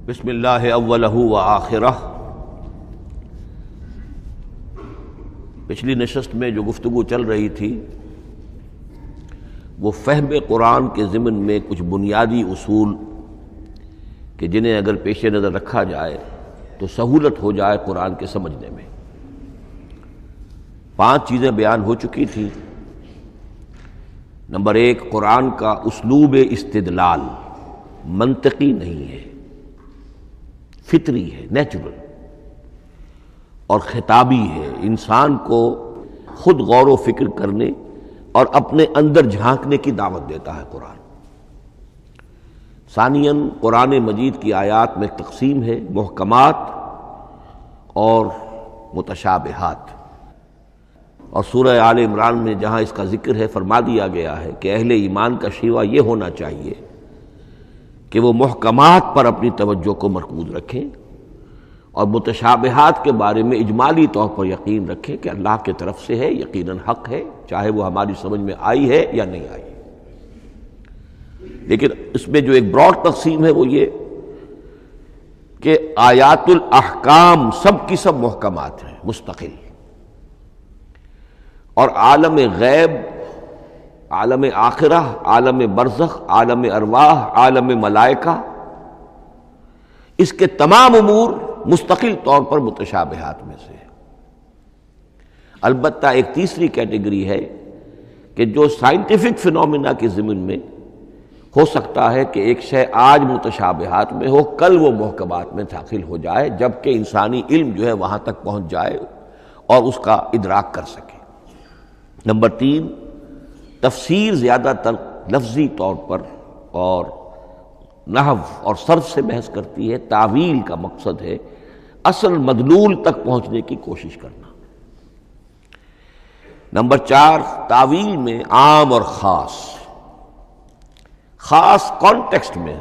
بسم اللہ اولہ و آخرہ۔ پچھلی نشست میں جو گفتگو چل رہی تھی وہ فہم قرآن کے ضمن میں کچھ بنیادی اصول کہ جنہیں اگر پیش نظر رکھا جائے تو سہولت ہو جائے قرآن کے سمجھنے میں۔ 5 چیزیں بیان ہو چکی تھیں۔ نمبر 1، قرآن کا اسلوب استدلال منطقی نہیں ہے، فطری ہے، نیچرل اور خطابی ہے، انسان کو خود غور و فکر کرنے اور اپنے اندر جھانکنے کی دعوت دیتا ہے قرآن۔ ثانیاً، قرآن مجید کی آیات میں تقسیم ہے محکمات اور متشابہات، اور سورہ آل عمران میں جہاں اس کا ذکر ہے فرما دیا گیا ہے کہ اہل ایمان کا شیوہ یہ ہونا چاہیے کہ وہ محکمات پر اپنی توجہ کو مرکوز رکھیں اور متشابہات کے بارے میں اجمالی طور پر یقین رکھیں کہ اللہ کی طرف سے ہے، یقیناً حق ہے، چاہے وہ ہماری سمجھ میں آئی ہے یا نہیں آئی۔ لیکن اس میں جو ایک براڈ تقسیم ہے وہ یہ کہ آیات الاحکام سب کی سب محکمات ہیں مستقل، اور عالم غیب، عالم آخرہ، عالم برزخ، عالم ارواح، عالم ملائکہ، اس کے تمام امور مستقل طور پر متشابہات میں سے ہے۔ البتہ ایک تیسری کیٹیگری ہے کہ جو سائنٹیفک فینومینا کے ضمن میں ہو سکتا ہے کہ ایک شے آج متشابہات میں ہو، کل وہ محکمات میں داخل ہو جائے، جبکہ انسانی علم جو ہے وہاں تک پہنچ جائے اور اس کا ادراک کر سکے۔ نمبر 3، تفسیر زیادہ تر لفظی طور پر اور نحو اور صرف سے بحث کرتی ہے، تعویل کا مقصد ہے اصل مدلول تک پہنچنے کی کوشش کرنا۔ نمبر 4، تعویل میں عام اور خاص کانٹیکسٹ میں،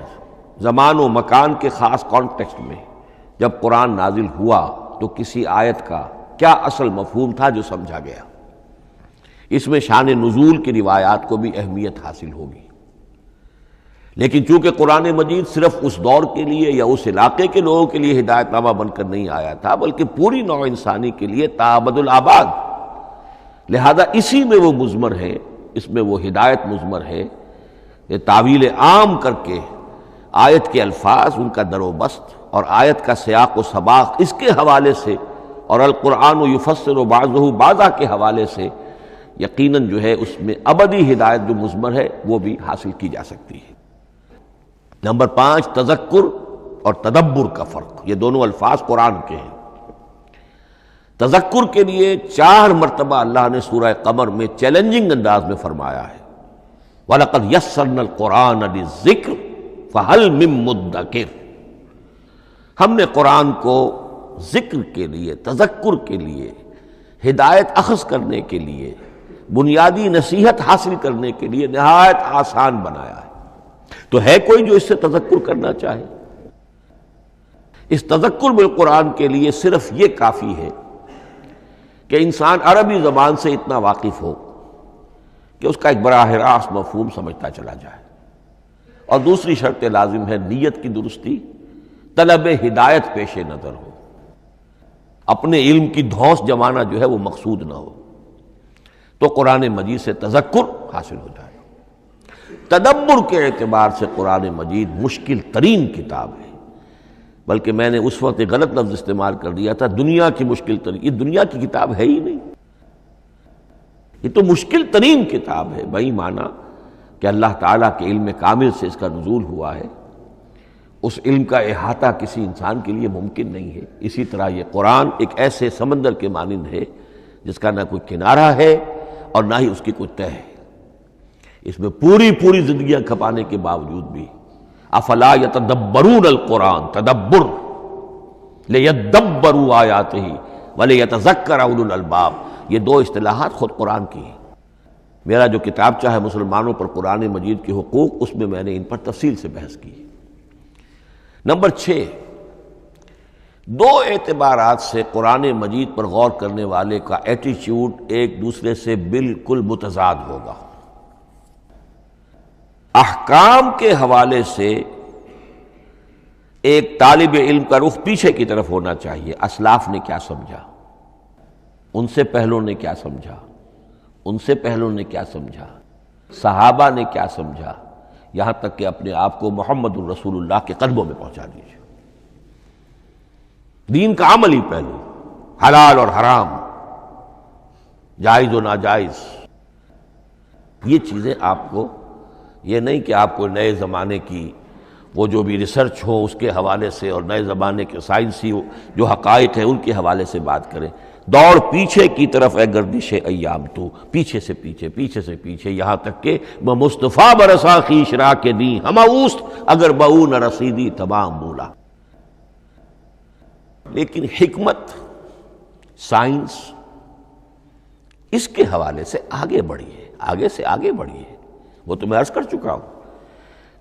زمان و مکان کے خاص کانٹیکسٹ میں جب قرآن نازل ہوا تو کسی آیت کا کیا اصل مفہوم تھا جو سمجھا گیا، اس میں شان نزول کی روایات کو بھی اہمیت حاصل ہوگی۔ لیکن چونکہ قرآن مجید صرف اس دور کے لیے یا اس علاقے کے لوگوں کے لیے ہدایت نامہ بن کر نہیں آیا تھا، بلکہ پوری نوع انسانی کے لیے تا ابد الآباد، لہذا اسی میں وہ مضمر ہے، اس میں وہ ہدایت مضمر ہے کہ تعویل عام کر کے آیت کے الفاظ، ان کا در و بست اور آیت کا سیاق و سباق اس کے حوالے سے، اور القرآن یفسر بعضہ بعضا کے حوالے سے یقیناً جو ہے اس میں ابدی ہدایت جو مضمر ہے وہ بھی حاصل کی جا سکتی ہے۔ نمبر 5، تذکر اور تدبر کا فرق، یہ دونوں الفاظ قرآن کے ہیں۔ تذکر کے لیے 4 مرتبہ اللہ نے سورہ قمر میں چیلنجنگ انداز میں فرمایا ہے وَلَقَدْ يَسَّرْنَا الْقُرْآنَ لِلذِّكْرِ فَهَلْ مِن مُّدَّكِرٍ، ہم نے قرآن کو ذکر کے لیے، تذکر کے لیے، ہدایت اخذ کرنے کے لیے، بنیادی نصیحت حاصل کرنے کے لیے نہایت آسان بنایا ہے۔ تو ہے کوئی جو اس سے تذکر کرنا چاہے؟ اس تذکر بالقرآن کے لیے صرف یہ کافی ہے کہ انسان عربی زبان سے اتنا واقف ہو کہ اس کا ایک براہ راست مفہوم سمجھتا چلا جائے، اور دوسری شرط لازم ہے نیت کی درستی، طلب ہدایت پیش نظر ہو، اپنے علم کی دھوس جمانا جو ہے وہ مقصود نہ ہو، تو قرآن مجید سے تذکر حاصل ہو جائے۔ تدبر کے اعتبار سے قرآن مجید مشکل ترین کتاب ہے، بلکہ میں نے اس وقت ایک غلط لفظ استعمال کر دیا تھا، دنیا کی مشکل ترین، یہ دنیا کی کتاب ہے ہی نہیں، یہ تو مشکل ترین کتاب ہے، بہی معنی کہ اللہ تعالیٰ کے علم کامل سے اس کا نزول ہوا ہے، اس علم کا احاطہ کسی انسان کے لیے ممکن نہیں ہے۔ اسی طرح یہ قرآن ایک ایسے سمندر کے مانند ہے جس کا نہ کوئی کنارہ ہے اور نہ ہی اس کی کوئی تہہ ہے، اس میں پوری زندگیاں کھپانے کے باوجود بھی افلا یتدبرون القرآن، تدبر، لیدبروا آیاتہ ولیتذکر اولو الالباب، یہ 2 اصطلاحات خود قرآن کی ہیں۔ میرا جو کتابچہ ہے مسلمانوں پر قرآن مجید کے حقوق، اس میں میں نے ان پر تفصیل سے بحث کی۔ نمبر 6، 2 اعتبارات سے قرآن مجید پر غور کرنے والے کا ایٹیچیوڈ ایک دوسرے سے بالکل متضاد ہوگا۔ احکام کے حوالے سے ایک طالب علم کا رخ پیچھے کی طرف ہونا چاہیے، اسلاف نے کیا سمجھا، ان سے پہلوں نے کیا سمجھا، ان سے پہلوں نے کیا سمجھا، صحابہ نے کیا سمجھا، یہاں تک کہ اپنے آپ کو محمد الرسول اللہ کے قدموں میں پہنچا دیجیے۔ دین کا عملی پہلو، حلال اور حرام، جائز و ناجائز، یہ چیزیں آپ کو، یہ نہیں کہ آپ کو نئے زمانے کی وہ جو بھی ریسرچ ہو اس کے حوالے سے اور نئے زمانے کے سائنسی جو حقائق ہیں ان کے حوالے سے بات کریں۔ دوڑ پیچھے کی طرف ہے گردش ایام تو، پیچھے سے پیچھے، پیچھے سے پیچھے، یہاں تک کہ مصطفیٰ برسا خیش را کے دی ہم اوست اگر بہو نہ رسیدی تمام مولا۔ لیکن حکمت، سائنس، اس کے حوالے سے آگے بڑھیے، آگے سے آگے بڑھیے۔ وہ تو میں عرض کر چکا ہوں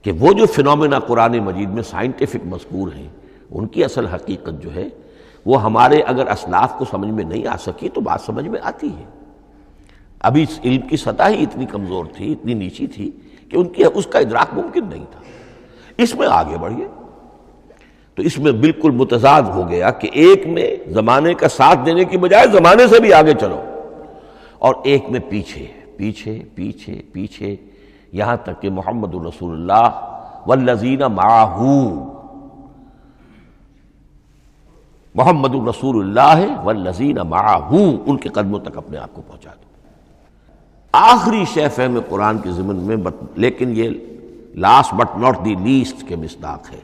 کہ وہ جو فینومینا قرآن مجید میں سائنٹیفک مذکور ہیں ان کی اصل حقیقت جو ہے وہ ہمارے اگر اسلاف کو سمجھ میں نہیں آ سکی تو بات سمجھ میں آتی ہے۔ ابھی اس علم کی سطح ہی اتنی کمزور تھی، اتنی نیچی تھی کہ ان کی اس کا ادراک ممکن نہیں تھا۔ اس میں آگے بڑھیے تو اس میں بالکل متضاد ہو گیا کہ ایک میں زمانے کا ساتھ دینے کی بجائے زمانے سے بھی آگے چلو، اور ایک میں پیچھے پیچھے پیچھے پیچھے، یہاں تک کہ محمد الرسول اللہ والذین معہ، محمد الرسول اللہ والذین معہ، ان کے قدموں تک اپنے آپ کو پہنچا دو۔ آخری شے فہم قرآن کے ضمن میں، لیکن یہ last but not the least کے مصداق ہے۔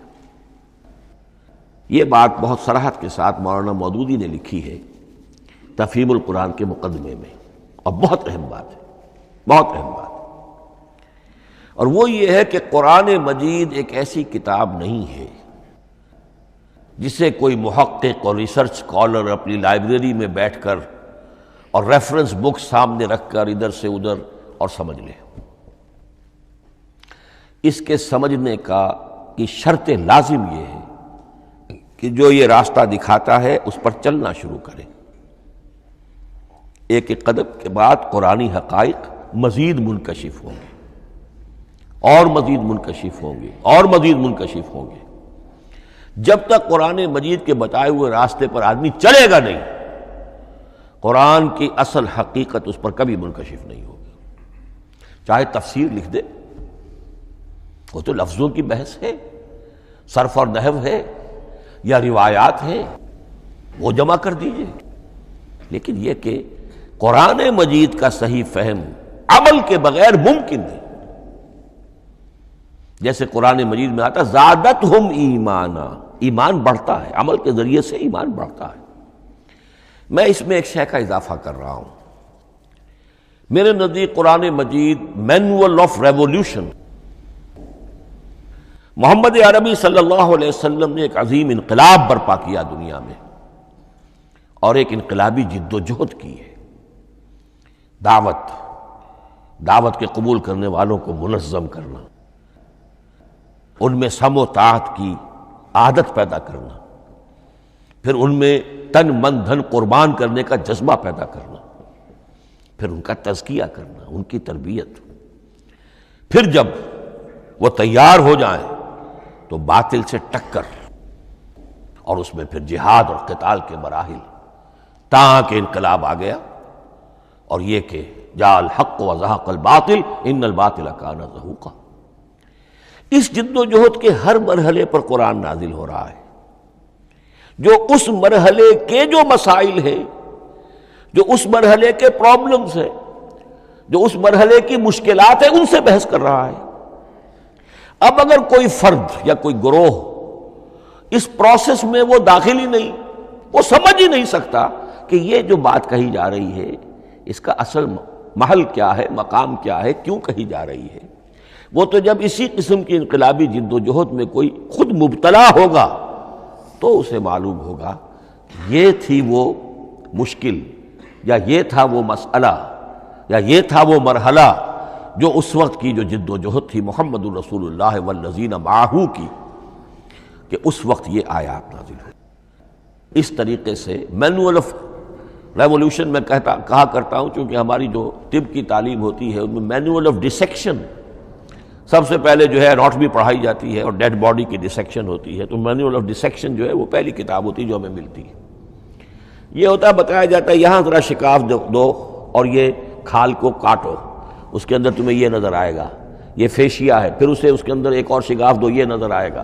یہ بات بہت صراحت کے ساتھ مولانا مودودی نے لکھی ہے تفہیم القرآن کے مقدمے میں، اور بہت اہم بات ہے، بہت اہم بات ہے، اور وہ یہ ہے کہ قرآن مجید ایک ایسی کتاب نہیں ہے جسے کوئی محقق اور ریسرچ اسکالر اپنی لائبریری میں بیٹھ کر اور ریفرنس بک سامنے رکھ کر ادھر سے ادھر اور سمجھ لے۔ اس کے سمجھنے کی شرط لازم یہ ہے کہ جو یہ راستہ دکھاتا ہے اس پر چلنا شروع کرے۔ ایک ایک قدم کے بعد قرآنی حقائق مزید منکشف ہوں گے، اور مزید منکشف ہوں گے، اور مزید منکشف ہوں گے۔ جب تک قرآن مجید کے بتائے ہوئے راستے پر آدمی چلے گا نہیں، قرآن کی اصل حقیقت اس پر کبھی منکشف نہیں ہوگی۔ چاہے تفسیر لکھ دے، وہ تو لفظوں کی بحث ہے، صرف اور نحو ہے، یا روایات ہے، وہ جمع کر دیجئے، لیکن یہ کہ قرآن مجید کا صحیح فہم عمل کے بغیر ممکن نہیں۔ جیسے قرآن مجید میں آتا زادتہم ایمانا، ایمان بڑھتا ہے، عمل کے ذریعے سے ایمان بڑھتا ہے۔ میں اس میں ایک شے کا اضافہ کر رہا ہوں۔ میرے نزدیک قرآن مجید مینول آف ریولیوشن، محمد عربی صلی اللہ علیہ وسلم نے ایک عظیم انقلاب برپا کیا دنیا میں، اور ایک انقلابی جد و جہد کی ہے۔ دعوت کے قبول کرنے والوں کو منظم کرنا، ان میں سم و طاعت کی عادت پیدا کرنا، پھر ان میں تن من دھن قربان کرنے کا جذبہ پیدا کرنا، پھر ان کا تزکیہ کرنا، ان کی تربیت، پھر جب وہ تیار ہو جائیں تو باطل سے ٹکر، اور اس میں پھر جہاد اور قتال کے مراحل، تاکہ انقلاب آ گیا، اور یہ کہ جاء الحق وزہق الباطل ان الباطل کان زہوقا۔ اس جد و جہد کے ہر مرحلے پر قرآن نازل ہو رہا ہے، جو اس مرحلے کے جو مسائل ہیں، جو اس مرحلے کے پرابلمز ہیں، جو اس مرحلے کی مشکلات ہیں، ان سے بحث کر رہا ہے۔ اب اگر کوئی فرد یا کوئی گروہ اس پروسیس میں وہ داخل ہی نہیں، وہ سمجھ ہی نہیں سکتا کہ یہ جو بات کہی جا رہی ہے اس کا اصل محل کیا ہے، مقام کیا ہے، کیوں کہی جا رہی ہے، وہ تو جب اسی قسم کی انقلابی جد و جہد میں کوئی خود مبتلا ہوگا تو اسے معلوم ہوگا یہ تھی وہ مشکل، یا یہ تھا وہ مسئلہ، یا یہ تھا وہ مرحلہ جو اس وقت کی جو جد و جہد تھی محمد الرسول اللہ والذین معہ کی، کہ اس وقت یہ آیات نازل ہوئی۔ اس طریقے سے مینول آف ریولیوشن میں کہا کرتا ہوں، چونکہ ہماری جو طب کی تعلیم ہوتی ہے ان میں مینول آف ڈسیکشن، سب سے پہلے جو ہے اناٹمی پڑھائی جاتی ہے اور ڈیڈ باڈی کی ڈسیکشن ہوتی ہے، تو مینول آف ڈسیکشن جو ہے وہ پہلی کتاب ہوتی ہے جو ہمیں ملتی ہے۔ یہ ہوتا ہے، بتایا جاتا ہے یہاں ذرا شکاف دو اور یہ کھال کو کاٹو، اس کے اندر تمہیں یہ نظر آئے گا، یہ فیشیا ہے، پھر اسے اس کے اندر ایک اور شگاف دو، یہ نظر آئے گا۔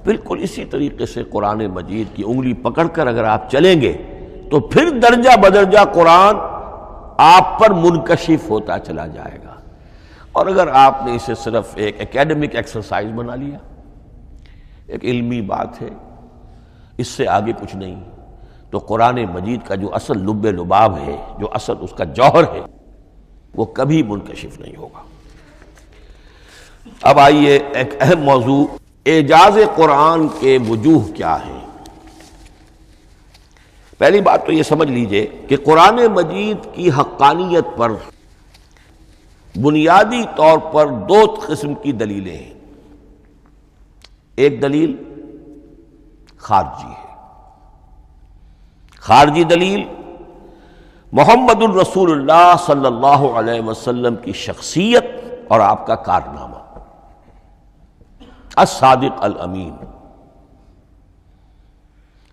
بالکل اسی طریقے سے قرآن مجید کی انگلی پکڑ کر اگر آپ چلیں گے تو پھر درجہ بدرجہ قرآن آپ پر منکشف ہوتا چلا جائے گا۔ اور اگر آپ نے اسے صرف ایک اکیڈمک ایکسرسائز بنا لیا، ایک علمی بات ہے، اس سے آگے کچھ نہیں، تو قرآن مجید کا جو اصل لب لباب ہے، جو اصل اس کا جوہر ہے، وہ کبھی منکشف نہیں ہوگا۔ اب آئیے ایک اہم موضوع، اعجاز قرآن کے وجوہ کیا ہیں۔ پہلی بات تو یہ سمجھ لیجئے کہ قرآن مجید کی حقانیت پر بنیادی طور پر دو قسم کی دلیلیں ہیں۔ ایک دلیل خارجی ہے، خارجی دلیل محمد الرسول اللہ صلی اللہ علیہ وسلم کی شخصیت اور آپ کا کارنامہ، الصادق الامین،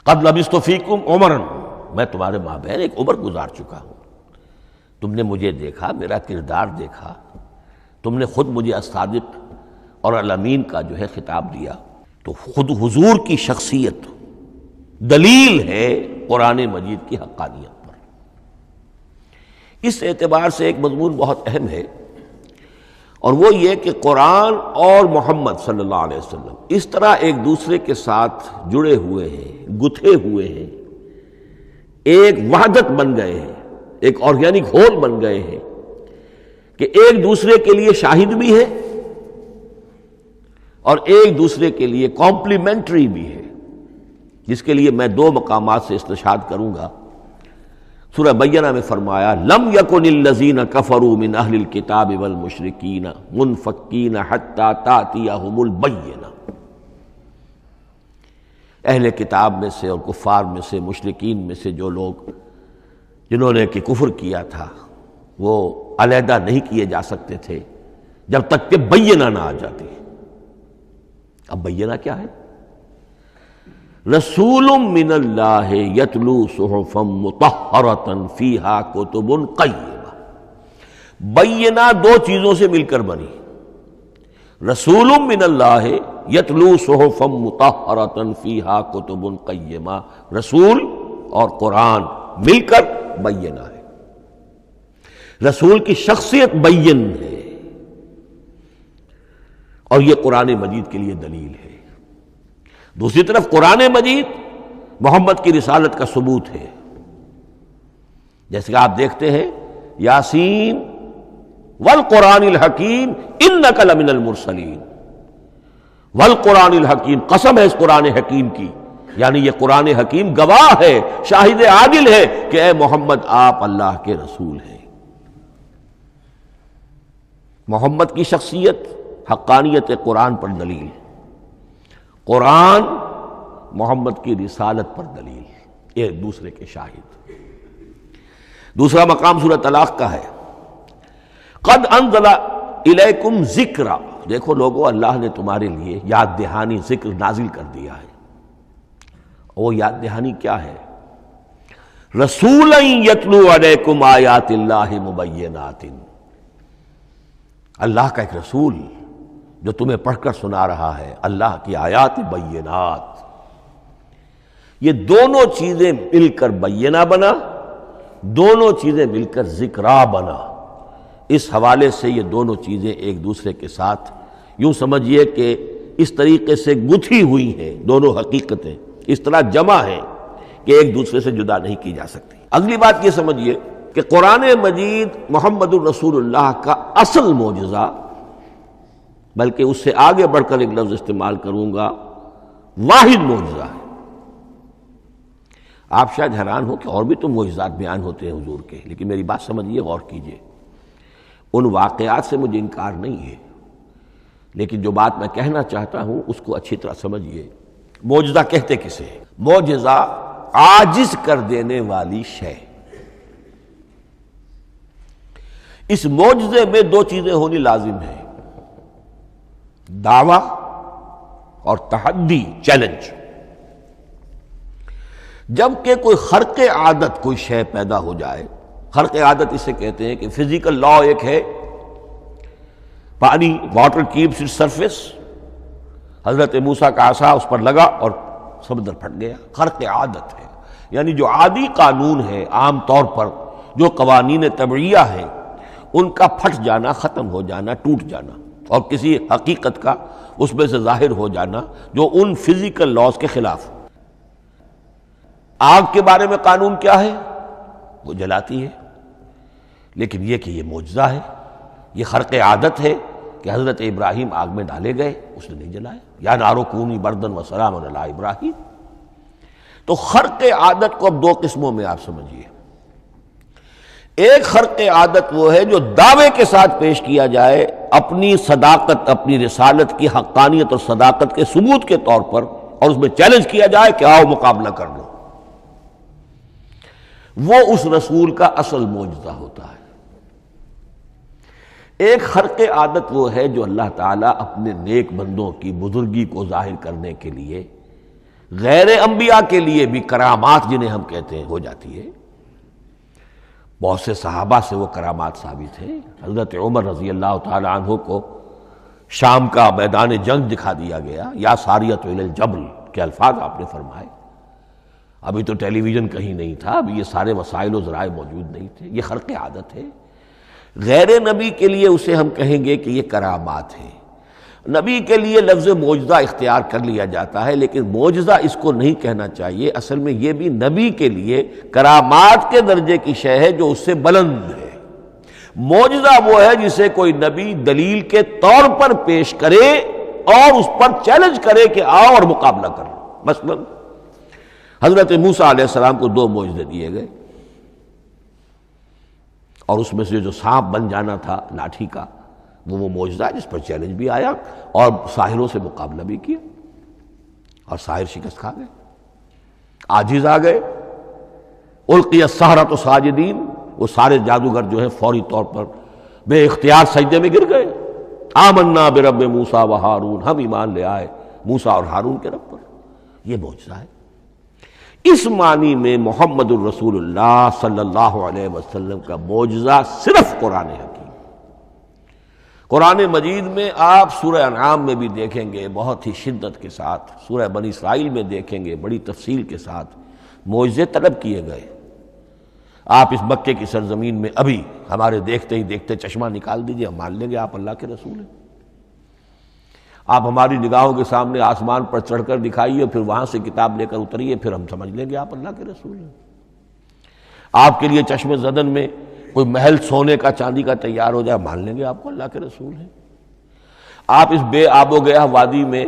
قد لبثت فیکم عمرا، میں تمہارے مابین ایک عمر گزار چکا ہوں، تم نے مجھے دیکھا، میرا کردار دیکھا، تم نے خود مجھے الصادق اور الامین کا جو ہے خطاب دیا، تو خود حضور کی شخصیت دلیل ہے قرآن مجید کی حقانیت پر۔ اس اعتبار سے ایک مضمون بہت اہم ہے، اور وہ یہ کہ قرآن اور محمد صلی اللہ علیہ وسلم اس طرح ایک دوسرے کے ساتھ جڑے ہوئے ہیں، گتھے ہوئے ہیں، ایک وحدت بن گئے ہیں، ایک آرگینک ہول بن گئے ہیں کہ ایک دوسرے کے لیے شاہد بھی ہے اور ایک دوسرے کے لیے کمپلیمنٹری بھی ہے، جس کے لیے میں دو مقامات سے استشہاد کروں گا۔ سورہ بینہ میں فرمایا لم یکن الذین کفروا من اہل الکتاب والمشرکین منفکین حتی تأتیہم البینہ، اہل کتاب میں سے اور کفار میں سے، مشرکین میں سے جو لوگ جنہوں نے کہ کفر کیا تھا، وہ علیحدہ نہیں کیے جا سکتے تھے جب تک کہ بینہ نہ آ جاتی۔ اب بینہ کیا ہے؟ رسول من اللہ یتلو صحفا مطہرۃ فیہا کتب قیمہ، بینہ دو چیزوں سے مل کر بنی، رسول من اللہ یتلو صحفا مطہرۃ فیہا کتب قیمہ، رسول اور قرآن مل کر بینہ ہے، رسول کی شخصیت بین ہے، اور یہ قرآن مجید کے لیے دلیل ہے۔ دوسری طرف قرآن مجید محمد کی رسالت کا ثبوت ہے، جیسے کہ آپ دیکھتے ہیں یاسین والقرآن الحکیم انک لمن المرسلین، والقرآن الحکیم، قسم ہے اس قرآن حکیم کی، یعنی یہ قرآن حکیم گواہ ہے، شاہد عادل ہے کہ اے محمد آپ اللہ کے رسول ہیں۔ محمد کی شخصیت، حقانیت قرآن پر دلیل، قرآن محمد کی رسالت پر دلیل، ایک دوسرے کے شاہد۔ دوسرا مقام سورہ طلاق کا ہے، قد انزل الیکم ذکرا، دیکھو لوگو اللہ نے تمہارے لیے یاد دہانی ذکر نازل کر دیا ہے۔ وہ یاد دہانی کیا ہے؟ رسولا یتلو علیکم آیات اللہ مبینات، اللہ کا ایک رسول جو تمہیں پڑھ کر سنا رہا ہے اللہ کی آیات بینات۔ یہ دونوں چیزیں مل کر بینہ بنا، دونوں چیزیں مل کر ذکرا بنا۔ اس حوالے سے یہ دونوں چیزیں ایک دوسرے کے ساتھ یوں سمجھیے کہ اس طریقے سے گتھی ہوئی ہیں، دونوں حقیقتیں اس طرح جمع ہیں کہ ایک دوسرے سے جدا نہیں کی جا سکتی۔ اگلی بات یہ سمجھیے کہ قرآن مجید محمد الرسول اللہ کا اصل معجزہ، بلکہ اس سے آگے بڑھ کر ایک لفظ استعمال کروں گا، واحد معجزہ ہے۔ آپ شاید حیران ہو کہ اور بھی تو معجزات بیان ہوتے ہیں حضور کے، لیکن میری بات سمجھیے، غور کیجیے، ان واقعات سے مجھے انکار نہیں ہے، لیکن جو بات میں کہنا چاہتا ہوں اس کو اچھی طرح سمجھیے۔ معجزہ کہتے کسے ہیں؟ معجزہ عاجز کر دینے والی شے۔ اس معجزے میں دو چیزیں ہونی لازم ہیں، دعویٰ اور تحدی، چیلنج۔ جب کہ کوئی خرق عادت کوئی شے پیدا ہو جائے، خرق عادت اسے کہتے ہیں کہ فزیکل لا ایک ہے، پانی، واٹر کیپس اٹس سرفیس، حضرت موسیٰ کا عصا اس پر لگا اور سمندر پھٹ گیا، خرق عادت ہے، یعنی جو عادی قانون ہے، عام طور پر جو قوانین طبعیہ ہیں ان کا پھٹ جانا، ختم ہو جانا، ٹوٹ جانا، اور کسی حقیقت کا اس میں سے ظاہر ہو جانا جو ان فزیکل لاز کے خلاف۔ آگ کے بارے میں قانون کیا ہے؟ وہ جلاتی ہے، لیکن یہ کہ یہ معجزہ ہے، یہ خرق عادت ہے کہ حضرت ابراہیم آگ میں ڈالے گئے، اس نے نہیں جلایا، یا نارو کونی بردن و سلام علی ابراہیم۔ تو خرق عادت کو اب دو قسموں میں آپ سمجھیے۔ ایک خرق عادت وہ ہے جو دعوے کے ساتھ پیش کیا جائے، اپنی صداقت، اپنی رسالت کی حقانیت اور صداقت کے ثبوت کے طور پر، اور اس میں چیلنج کیا جائے کہ آؤ مقابلہ کر لو۔ وہ اس رسول کا اصل معجزہ ہوتا ہے۔ ایک خرق عادت وہ ہے جو اللہ تعالیٰ اپنے نیک بندوں کی بزرگی کو ظاہر کرنے کے لیے، غیر انبیاء کے لیے بھی کرامات جنہیں ہم کہتے ہیں ہو جاتی ہے۔ بہت سے صحابہ سے وہ کرامات ثابت ہیں۔ حضرت عمر رضی اللہ تعالی عنہ کو شام کا میدان جنگ دکھا دیا گیا، یا ساریۃ الی الجبل کے الفاظ آپ نے فرمائے۔ ابھی تو ٹیلی ویژن کہیں نہیں تھا، ابھی یہ سارے وسائل و ذرائع موجود نہیں تھے، یہ خرق عادت ہے۔ غیر نبی کے لیے اسے ہم کہیں گے کہ یہ کرامات ہے۔ نبی کے لیے لفظ معجزہ اختیار کر لیا جاتا ہے، لیکن معجزہ اس کو نہیں کہنا چاہیے، اصل میں یہ بھی نبی کے لیے کرامات کے درجے کی شے ہے جو اس سے بلند ہے۔ معجزہ وہ ہے جسے کوئی نبی دلیل کے طور پر پیش کرے اور اس پر چیلنج کرے کہ آؤ اور مقابلہ کرو۔ مثلا حضرت موسیٰ علیہ السلام کو دو معجزے دیے گئے، اور اس میں سے جو سانپ بن جانا تھا لاٹھی کا، وہ معجزہ ہے جس پر چیلنج بھی آیا اور ساحروں سے مقابلہ بھی کیا، اور ساحر شکست کھا گئے، عاجز آ گئے۔ القی السحرۃ ساجدین، وہ سارے جادوگر جو ہیں فوری طور پر بے اختیار سجدے میں گر گئے۔ آمنا برب موسیٰ و ہارون، ہم ایمان لے آئے موسیٰ اور ہارون کے رب پر۔ یہ معجزہ ہے۔ اس معنی میں محمد الرسول اللہ صلی اللہ علیہ وسلم کا معجزہ صرف قرآن حکیم۔ قرآن مجید میں آپ سورہ انعام میں بھی دیکھیں گے بہت ہی شدت کے ساتھ، سورہ بنی اسرائیل میں دیکھیں گے بڑی تفصیل کے ساتھ معجزے طلب کیے گئے۔ آپ اس مکے کی سرزمین میں ابھی ہمارے دیکھتے ہی دیکھتے چشمہ نکال دیجئے، ہم مان لیں گے آپ اللہ کے رسول ہیں۔ آپ ہماری نگاہوں کے سامنے آسمان پر چڑھ کر دکھائیے، پھر وہاں سے کتاب لے کر اتریے، پھر ہم سمجھ لیں گے آپ اللہ کے رسول ہیں۔ آپ کے لیے چشم زدن میں کوئی محل سونے کا چاندی کا تیار ہو جائے، مان لیں گے آپ کو اللہ کے رسول ہیں۔ آپ اس بے آب و گیا وادی میں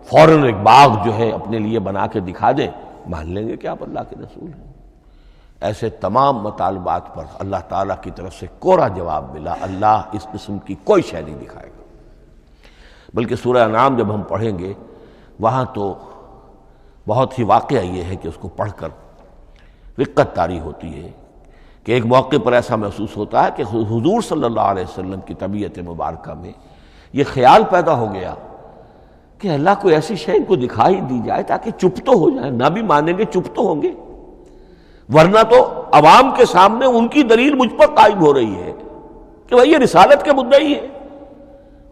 فوراً ایک باغ جو ہے اپنے لیے بنا کے دکھا دیں، مان لیں گے کہ آپ اللہ کے رسول ہیں۔ ایسے تمام مطالبات پر اللہ تعالیٰ کی طرف سے کوڑا جواب ملا، اللہ اس قسم کی کوئی شے نہیں دکھائے گا۔ بلکہ سورہ انعام جب ہم پڑھیں گے وہاں تو بہت ہی واقعہ یہ ہے کہ اس کو پڑھ کر رقت طاری ہوتی ہے کہ ایک موقع پر ایسا محسوس ہوتا ہے کہ حضور صلی اللہ علیہ وسلم کی طبیعت مبارکہ میں یہ خیال پیدا ہو گیا کہ اللہ کو ایسی شے ان کو دکھائی دی جائے تاکہ چپ تو ہو جائے، نہ بھی مانیں گے چپ تو ہوں گے، ورنہ تو عوام کے سامنے ان کی دلیل مجھ پر قائم ہو رہی ہے کہ بھائی یہ رسالت کے مدعی ہے،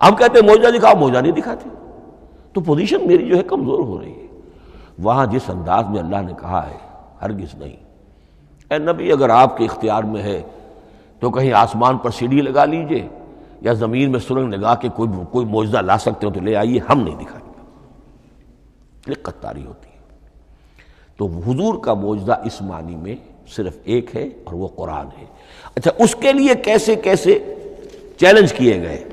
ہم کہتے ہیں معجزہ دکھاؤ، معجزہ نہیں دکھاتے، تو پوزیشن میری جو ہے کمزور ہو رہی ہے۔ وہاں جس انداز میں اللہ نے کہا ہے، ہرگز نہیں، اے نبی اگر آپ کے اختیار میں ہے تو کہیں آسمان پر سیڑھی لگا لیجئے یا زمین میں سرنگ لگا کے کوئی معجزہ لا سکتے ہو تو لے آئیے، ہم نہیں دکھائیں گے۔ رقت طاری ہوتی ہے۔ تو حضور کا معجزہ اس معنی میں صرف ایک ہے اور وہ قرآن ہے۔ اچھا، اس کے لیے کیسے کیسے چیلنج کیے گئے؟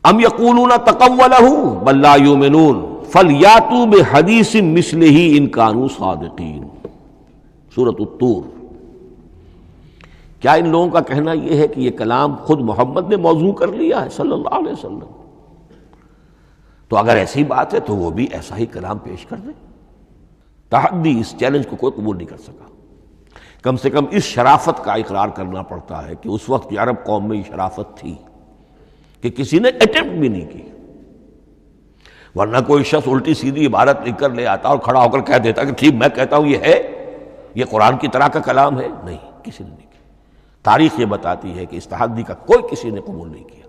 ام یقولون تقولہ بل لا یؤمنون فلیاتوا بحدیث مثلہ ان کانوا صادقین، سورۃ الطور۔ کیا ان لوگوں کا کہنا یہ ہے کہ یہ کلام خود محمد نے موضوع کر لیا ہے صلی اللہ علیہ وسلم؟ تو اگر ایسی بات ہے تو وہ بھی ایسا ہی کلام پیش کر دیں۔ تحدی، اس چیلنج کو کوئی قبول نہیں کر سکا۔ کم سے کم اس شرافت کا اقرار کرنا پڑتا ہے کہ اس وقت عرب قوم میں یہ شرافت تھی کہ کسی نے اٹمپٹ بھی نہیں کی، ورنہ کوئی شخص الٹی سیدھی عبارت لکھ کر لے آتا اور کھڑا ہو کر کہہ دیتا کہ ٹھیک میں کہتا ہوں یہ ہے، یہ قرآن کی طرح کا کلام ہے. نہیں، کسی نے نہیں کیا. تاریخ یہ بتاتی ہے کہ اس تحدی کا کوئی کسی نے قبول نہیں کیا.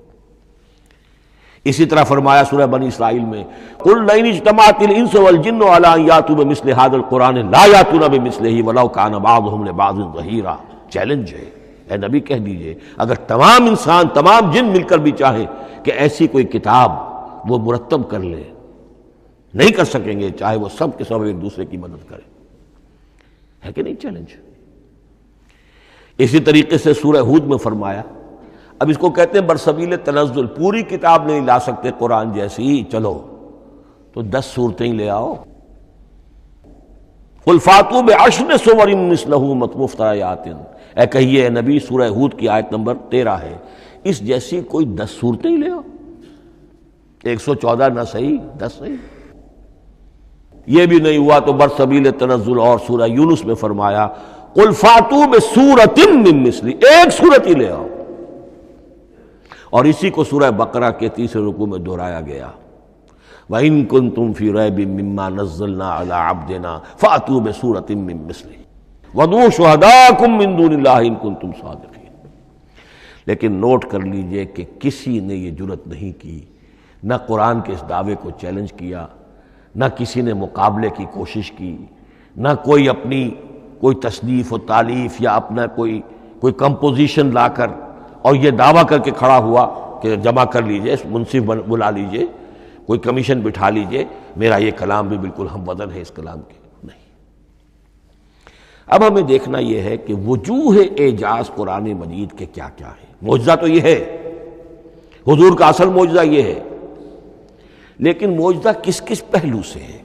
اسی طرح فرمایا سورہ بنی اسرائیل میں قُلْ لَئِنِ اجْتَمَعَتِ الْإِنسُ وَالْجِنُّ عَلَىٰ أَن يَأْتُوا بِمِثْلِ هَٰذَا الْقُرْآنِ لَا يَأْتُونَ بِمِثْلِهِ وَلَوْ كَانَ بَعْضُهُمْ لِبَعْضٍ ظَهِيرًا. چیلنج ہے، اے نبی کہہ دیجئے اگر تمام انسان تمام جن مل کر بھی چاہیں کہ ایسی کوئی کتاب وہ مرتب کر لے، نہیں کر سکیں گے، چاہے وہ سب کے سب ایک دوسرے کی مدد کریں. ہے کہ نہیں چیلنج؟ اسی طریقے سے سورہ ہود میں فرمایا، اب اس کو کہتے ہیں برسبیل تنزل، پوری کتاب نہیں لا سکتے قرآن جیسی، چلو تو 10 صورتیں لے آؤ. قُلْ فَاتُوا بِعَشْرِ سُوَرٍ مِثْلَهُ مُفْتَرَيَاتٍ، اے کہیے اے نبی، سورہ ہود کی آیت نمبر 13 ہے، اس جیسی کوئی 10 صورتیں لے آؤ. 114 نہ صحیح، 10 صحیح. یہ بھی نہیں ہوا تو برسبیل تنزل اور سورہ یونس میں فرمایا قُلْ فَاتُوا بِسُورَةٍ مِّن مِثْلِهِ، ایک صورت ہی لے آؤ. اور اسی کو سورہ بقرہ کے 30 رکوع میں دہرایا گیا، وَإِن كُنتُمْ فِي رَيْبٍ مِّمَّا نَزَّلْنَا عَلَىٰ عَبْدِنَا فَأْتُوا بِسُورَةٍ مِّن مِّثْلِهِ وَادْعُوا شُهَدَاءَكُم مِّن دُونِ اللَّهِ إِن كُنتُمْ صَادِقِينَ. لیکن نوٹ کر لیجئے کہ کسی نے یہ جرأت نہیں کی، نہ قرآن کے اس دعوے کو چیلنج کیا، نہ کسی نے مقابلے کی کوشش کی، نہ کوئی اپنی کوئی تصنیف و تالیف یا اپنا کوئی کمپوزیشن لا کر اور یہ دعویٰ کر کے کھڑا ہوا کہ جمع کر لیجئے، منصف بلا لیجئے، کوئی کمیشن بٹھا لیجئے، میرا یہ کلام بھی بالکل ہم وزن ہے اس کلام کے. نہیں. اب ہمیں دیکھنا یہ ہے کہ وجوہ اعجاز قرآن مجید کے کیا کیا ہے. معجزہ تو یہ ہے، حضور کا اصل معجزہ یہ ہے، لیکن معجزہ کس کس پہلو سے ہے؟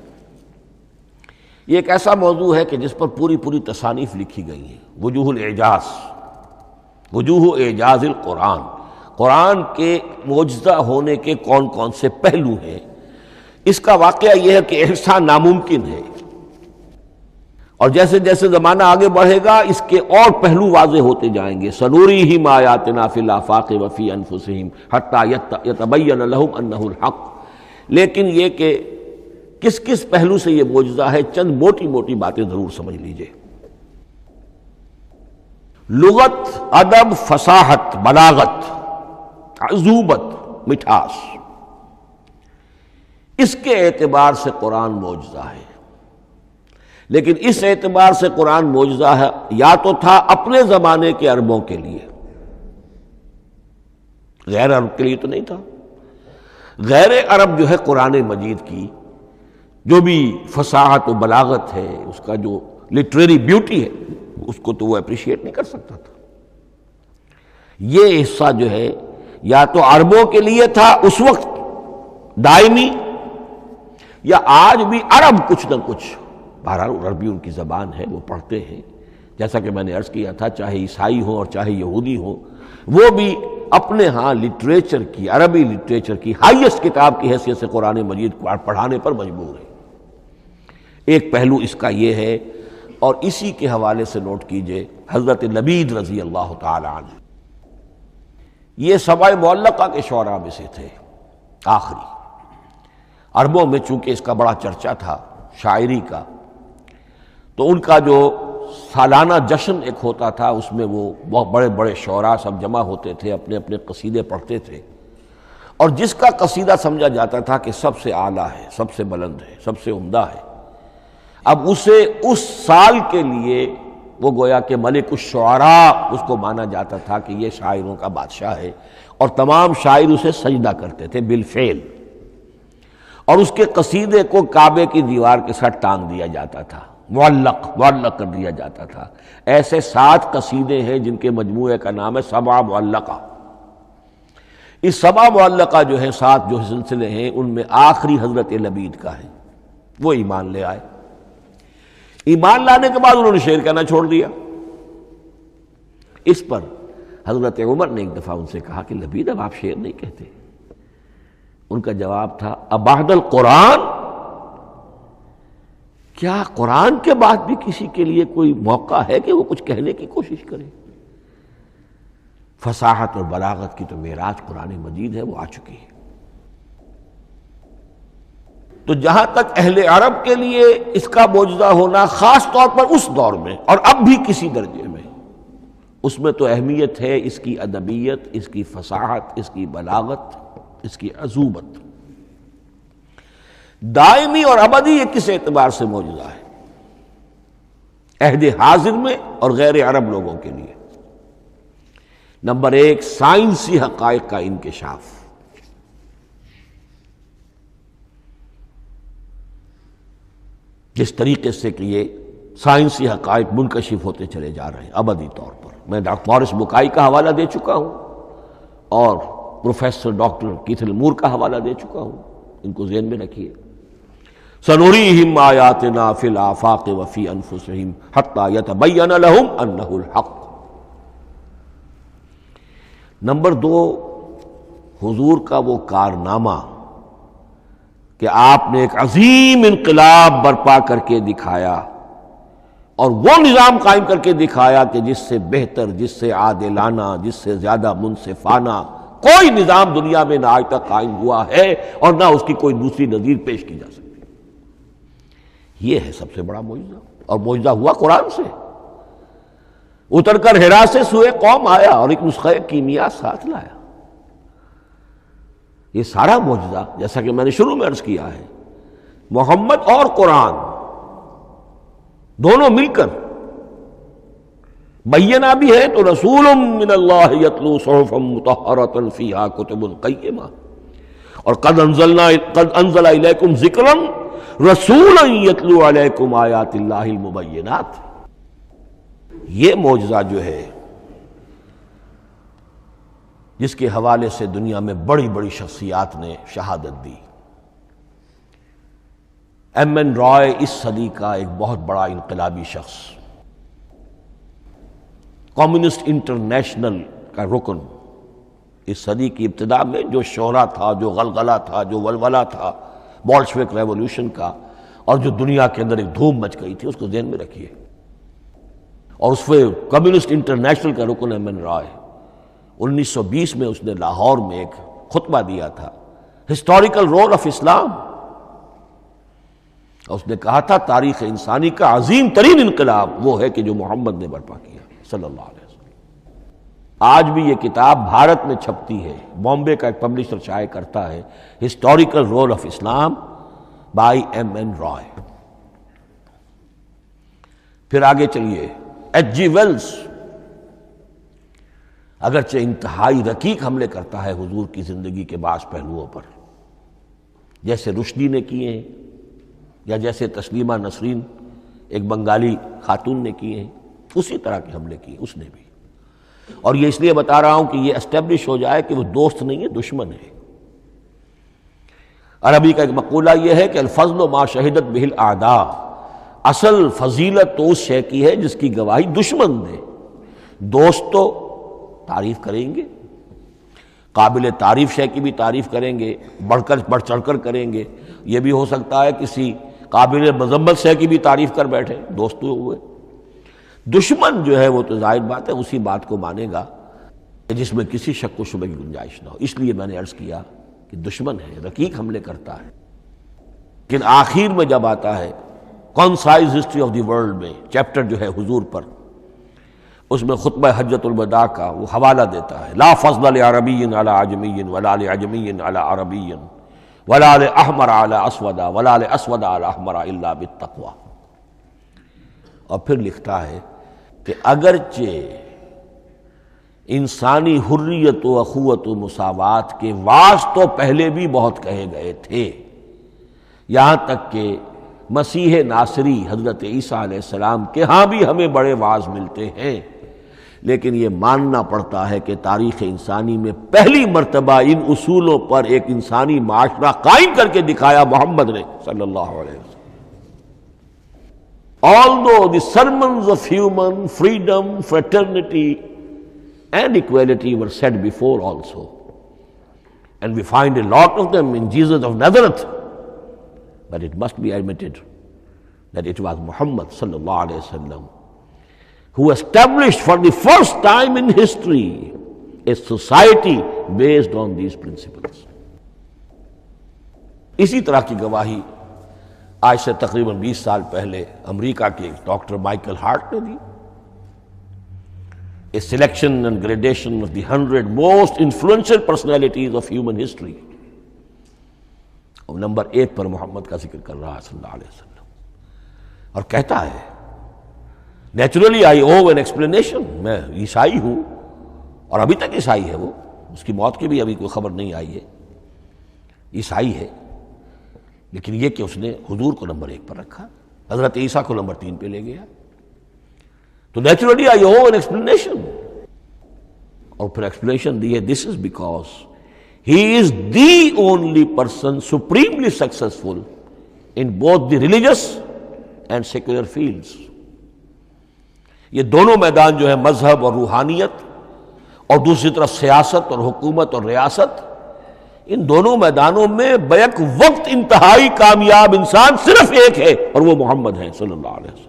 یہ ایک ایسا موضوع ہے کہ جس پر پوری تصانیف لکھی گئی ہیں. وجوہ الاعجاز، وجوہ اعجاز القرآن، قرآن کے معجزہ ہونے کے کون کون سے پہلو ہیں. اس کا واقعہ یہ ہے کہ احسان ناممکن ہے، اور جیسے جیسے زمانہ آگے بڑھے گا اس کے اور پہلو واضح ہوتے جائیں گے. سنوریہم آیاتنا فی الآفاق وفی انفسہم حتی یتبین لہم انہ الحق. لیکن یہ کہ کس کس پہلو سے یہ معجزہ ہے، چند موٹی موٹی باتیں ضرور سمجھ لیجئے. لغت، ادب، فصاحت، بلاغت، عذوبت، مٹھاس، اس کے اعتبار سے قرآن معجزہ ہے. لیکن اس اعتبار سے قرآن معجزہ ہے یا تو تھا اپنے زمانے کے عربوں کے لیے، غیر عرب کے لیے تو نہیں تھا. غیر عرب جو ہے قرآن مجید کی جو بھی فصاحت و بلاغت ہے، اس کا جو لٹریری بیوٹی ہے، اس کو تو وہ اپریشیٹ نہیں کر سکتا تھا. یہ حصہ جو ہے یا تو عربوں کے لیے تھا اس وقت دائمی، یا آج بھی عرب کچھ نہ کچھ، بہرحال عربی ان کی زبان ہے، وہ پڑھتے ہیں. جیسا کہ میں نے عرض کیا تھا، چاہے عیسائی ہوں اور چاہے یہودی ہوں، وہ بھی اپنے ہاں لٹریچر کی، عربی لٹریچر کی ہائیسٹ کتاب کی حیثیت سے قرآن مجید کو پڑھانے پر مجبور ہے. ایک پہلو اس کا یہ ہے. اور اسی کے حوالے سے نوٹ کیجئے حضرت لبید رضی اللہ تعالی عنہ، یہ سبع معلقہ کے شعراء میں سے تھے آخری. عربوں میں چونکہ اس کا بڑا چرچا تھا شاعری کا، تو ان کا جو سالانہ جشن ایک ہوتا تھا، اس میں وہ بہت بڑے بڑے شعراء سب جمع ہوتے تھے، اپنے اپنے قصیدے پڑھتے تھے، اور جس کا قصیدہ سمجھا جاتا تھا کہ سب سے اعلیٰ ہے، سب سے بلند ہے، سب سے عمدہ ہے، اب اسے اس سال کے لیے وہ گویا کہ ملک الشعراء اس کو مانا جاتا تھا کہ یہ شاعروں کا بادشاہ ہے، اور تمام شاعر اسے سجدہ کرتے تھے بالفعل، اور اس کے قصیدے کو کعبے کی دیوار کے ساتھ ٹانگ دیا جاتا تھا، معلق کر دیا جاتا تھا. ایسے 7 قصیدے ہیں جن کے مجموعے کا نام ہے سبع معلقہ. اس سبع معلقہ جو ہے 7 جو سلسلے ہیں، ان میں آخری حضرت لبید کا ہے. وہ ایمان لے آئے. ایمان لانے کے بعد انہوں نے شعر کہنا چھوڑ دیا. اس پر حضرت عمر نے ایک دفعہ ان سے کہا کہ لبید اب آپ شعر نہیں کہتے. ان کا جواب تھا ابعد القرآن، کیا قرآن کے بعد بھی کسی کے لیے کوئی موقع ہے کہ وہ کچھ کہنے کی کوشش کرے؟ فصاحت اور بلاغت کی تو معراج قرآن مجید ہے، وہ آ چکی ہے۔ تو جہاں تک اہل عرب کے لیے اس کا معجزہ ہونا خاص طور پر اس دور میں اور اب بھی کسی درجے میں، اس میں تو اہمیت ہے اس کی ادبیت، اس کی فصاحت، اس کی بلاغت، اس کی عذوبت۔ دائمی اور ابدی یہ کس اعتبار سے معجزہ ہے؟ عہد حاضر میں اور غیر عرب لوگوں کے لیے۔ نمبر ایک، سائنسی حقائق کا انکشاف۔ جس طریقے سے کہ یہ سائنسی حقائق منکشف ہوتے چلے جا رہے ہیں ابدی طور پر، میں ڈاکٹر مورس بکائی کا حوالہ دے چکا ہوں اور پروفیسر ڈاکٹر کیتھل مور کا حوالہ دے چکا ہوں، ان کو ذہن میں رکھیے۔ سنریہم آیاتنا فی الآفاق وفی انفسہم حتی یتبین لہم انہ الحق۔ نمبر دو، حضور کا وہ کارنامہ کہ آپ نے ایک عظیم انقلاب برپا کر کے دکھایا اور وہ نظام قائم کر کے دکھایا کہ جس سے بہتر، جس سے عادلانہ، جس سے زیادہ منصفانہ کوئی نظام دنیا میں نہ آج تک قائم ہوا ہے اور نہ اس کی کوئی دوسری نظیر پیش کی جا سکتی۔ یہ ہے سب سے بڑا معجزہ، اور معجزہ ہوا قرآن سے۔ اتر کر حرا سے سوئے قوم آیا اور ایک نسخہ کیمیا ساتھ لایا۔ یہ سارا معجزہ، جیسا کہ میں نے شروع میں عرض کیا ہے، محمد اور قرآن دونوں مل کر بینہ بھی ہے تو رسول من اللہ یتلو صحفا مطہرۃ فیہا کتب قیمہ، اور قد انزل الیکم ذکرا رسولا یتلو علیکم آیات اللہ المبینات۔ یہ معجزہ جو ہے جس کے حوالے سے دنیا میں بڑی بڑی شخصیات نے شہادت دی۔ ایم این رائے اس صدی کا ایک بہت بڑا انقلابی شخص، کمیونسٹ انٹرنیشنل کا رکن، اس صدی کی ابتدا میں جو شورا تھا، جو غلغلہ تھا، جو ولولہ تھا بولشوک ریولوشن کا، اور جو دنیا کے اندر ایک دھوم مچ گئی تھی، اس کو ذہن میں رکھیے۔ اور اس میں کمیونسٹ انٹرنیشنل کا رکن ایم این رائے، 1920 میں اس نے لاہور میں ایک خطبہ دیا تھا، ہسٹوریکل رول آف اسلام۔ اس نے کہا تھا تاریخ انسانی کا عظیم ترین انقلاب وہ ہے کہ جو محمد نے برپا کیا صلی اللہ علیہ وسلم۔ آج بھی یہ کتاب بھارت میں چھپتی ہے، بامبے کا ایک پبلشر شائع کرتا ہے، historical role of Islam by M N Roy. پھر آگے چلیے، ایچ جی ویلز اگرچہ انتہائی رقیق حملے کرتا ہے حضور کی زندگی کے بعض پہلوؤں پر، جیسے رشدی نے کیے ہیں یا جیسے تسلیمہ نسرین ایک بنگالی خاتون نے کیے ہیں، اسی طرح کے حملے کیے اس نے بھی۔ اور یہ اس لیے بتا رہا ہوں کہ یہ اسٹیبلش ہو جائے کہ وہ دوست نہیں ہے، دشمن ہے۔ عربی کا ایک مقولہ یہ ہے کہ الفضل ما شہدت بہ الاعداء، اصل فضیلت تو اس شے کی ہے جس کی گواہی دشمن دے۔ دوست تو تعریف کریں گے، قابل تعریف شے کی بھی تعریف کریں گے، بڑھ چڑھ کر کریں گے۔ یہ بھی ہو سکتا ہے کسی قابل مذمت شے کی بھی تعریف کر بیٹھے، دوست ہوئے۔ دشمن جو ہے وہ تو ظاہر بات ہے اسی بات کو مانے گا جس میں کسی شک و شبہ کی گنجائش نہ ہو۔ اس لیے میں نے عرض کیا کہ دشمن ہے، رقیق حملے کرتا ہے، لیکن آخر میں جب آتا ہے concise history of the world میں چیپٹر جو ہے حضور پر، اس میں خطبہ حجۃ الوداع کا وہ حوالہ دیتا ہے، لا فضل لعربی علی عجمی ولا لعجمی علی عربی ولا لاحمر علی اسود ولا لاسود علی احمر الا بالتقوی۔ اور پھر لکھتا ہے کہ اگرچہ انسانی حریت و اخوت و مساوات کے واعظ تو پہلے بھی بہت کہے گئے تھے، یہاں تک کہ مسیح ناصری حضرت عیسیٰ علیہ السلام کے ہاں بھی ہمیں بڑے واعظ ملتے ہیں، لیکن یہ ماننا پڑتا ہے کہ تاریخ انسانی میں پہلی مرتبہ ان اصولوں پر ایک انسانی معاشرہ قائم کر کے دکھایا محمد نے صلی اللہ علیہ وسلم۔ Although the sermons of human freedom, fraternity and equality were said before also, and we find a lot of them in Jesus of Nazareth, but it must be admitted that it was Muhammad sallallahu alaihi wasallam who established for the first time in history a society based on these principles. اسی طرح کی گواہی آج سے تقریباً 20 سال پہلے امریکہ کے ڈاکٹر مائیکل ہارٹ نے دی. A selection and gradation of the 100 most influential personalities of human history. اور نمبر 1 پر محمد کا ذکر کر رہا ہے صلی اللہ علیہ وسلم، اور کہتا ہے naturally I owe an explanation, میں عیسائی ہوں اور ابھی تک عیسائی ہے وہ، اس کی موت کی بھی ابھی کوئی خبر نہیں آئی ہے، عیسائی ہے، لیکن یہ کہ اس نے حضور کو نمبر 1 پر رکھا، حضرت عیسیٰ کو نمبر 3 پہ لے گیا، تو naturally I owe an explanation. اور پھر ایکسپلینیشن دی ہے this is because he is the only person supremely successful in both the religious and secular fields. یہ دونوں میدان جو ہے مذہب اور روحانیت اور دوسری طرف سیاست اور حکومت اور ریاست، ان دونوں میدانوں میں بیک وقت انتہائی کامیاب انسان صرف ایک ہے، اور وہ محمد ہے صلی اللہ علیہ وسلم.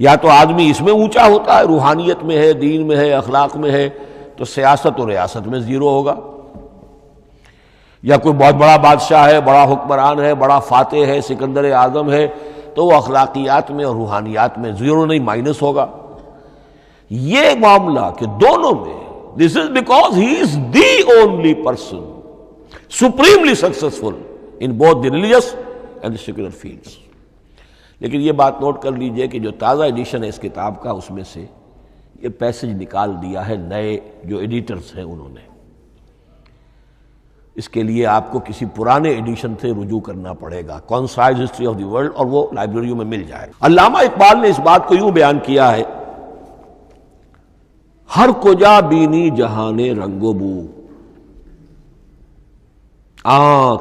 یا تو آدمی اس میں اونچا ہوتا ہے، روحانیت میں ہے، دین میں ہے، اخلاق میں ہے، تو سیاست و ریاست میں زیرو ہوگا، یا کوئی بہت بڑا بادشاہ ہے، بڑا حکمران ہے، بڑا فاتح ہے، سکندر اعظم ہے، تو وہ اخلاقیات میں اور روحانیات میں زیرو نہیں مائنس ہوگا. یہ معاملہ کہ دونوں میں this is because he is the only person supremely successful in both the religious and the secular fields. لیکن یہ بات نوٹ کر لیجئے کہ جو تازہ ایڈیشن ہے اس کتاب کا، اس میں سے یہ پیسج نکال دیا ہے نئے جو ایڈیٹرز ہیں انہوں نے. اس کے لیے آپ کو کسی پرانے ایڈیشن سے رجوع کرنا پڑے گا، concise history of the world, اور وہ لائبریریوں میں مل جائے گا. علامہ اقبال نے اس بات کو یوں بیان کیا ہے، ہر کجا بینی جہان رنگ و بو،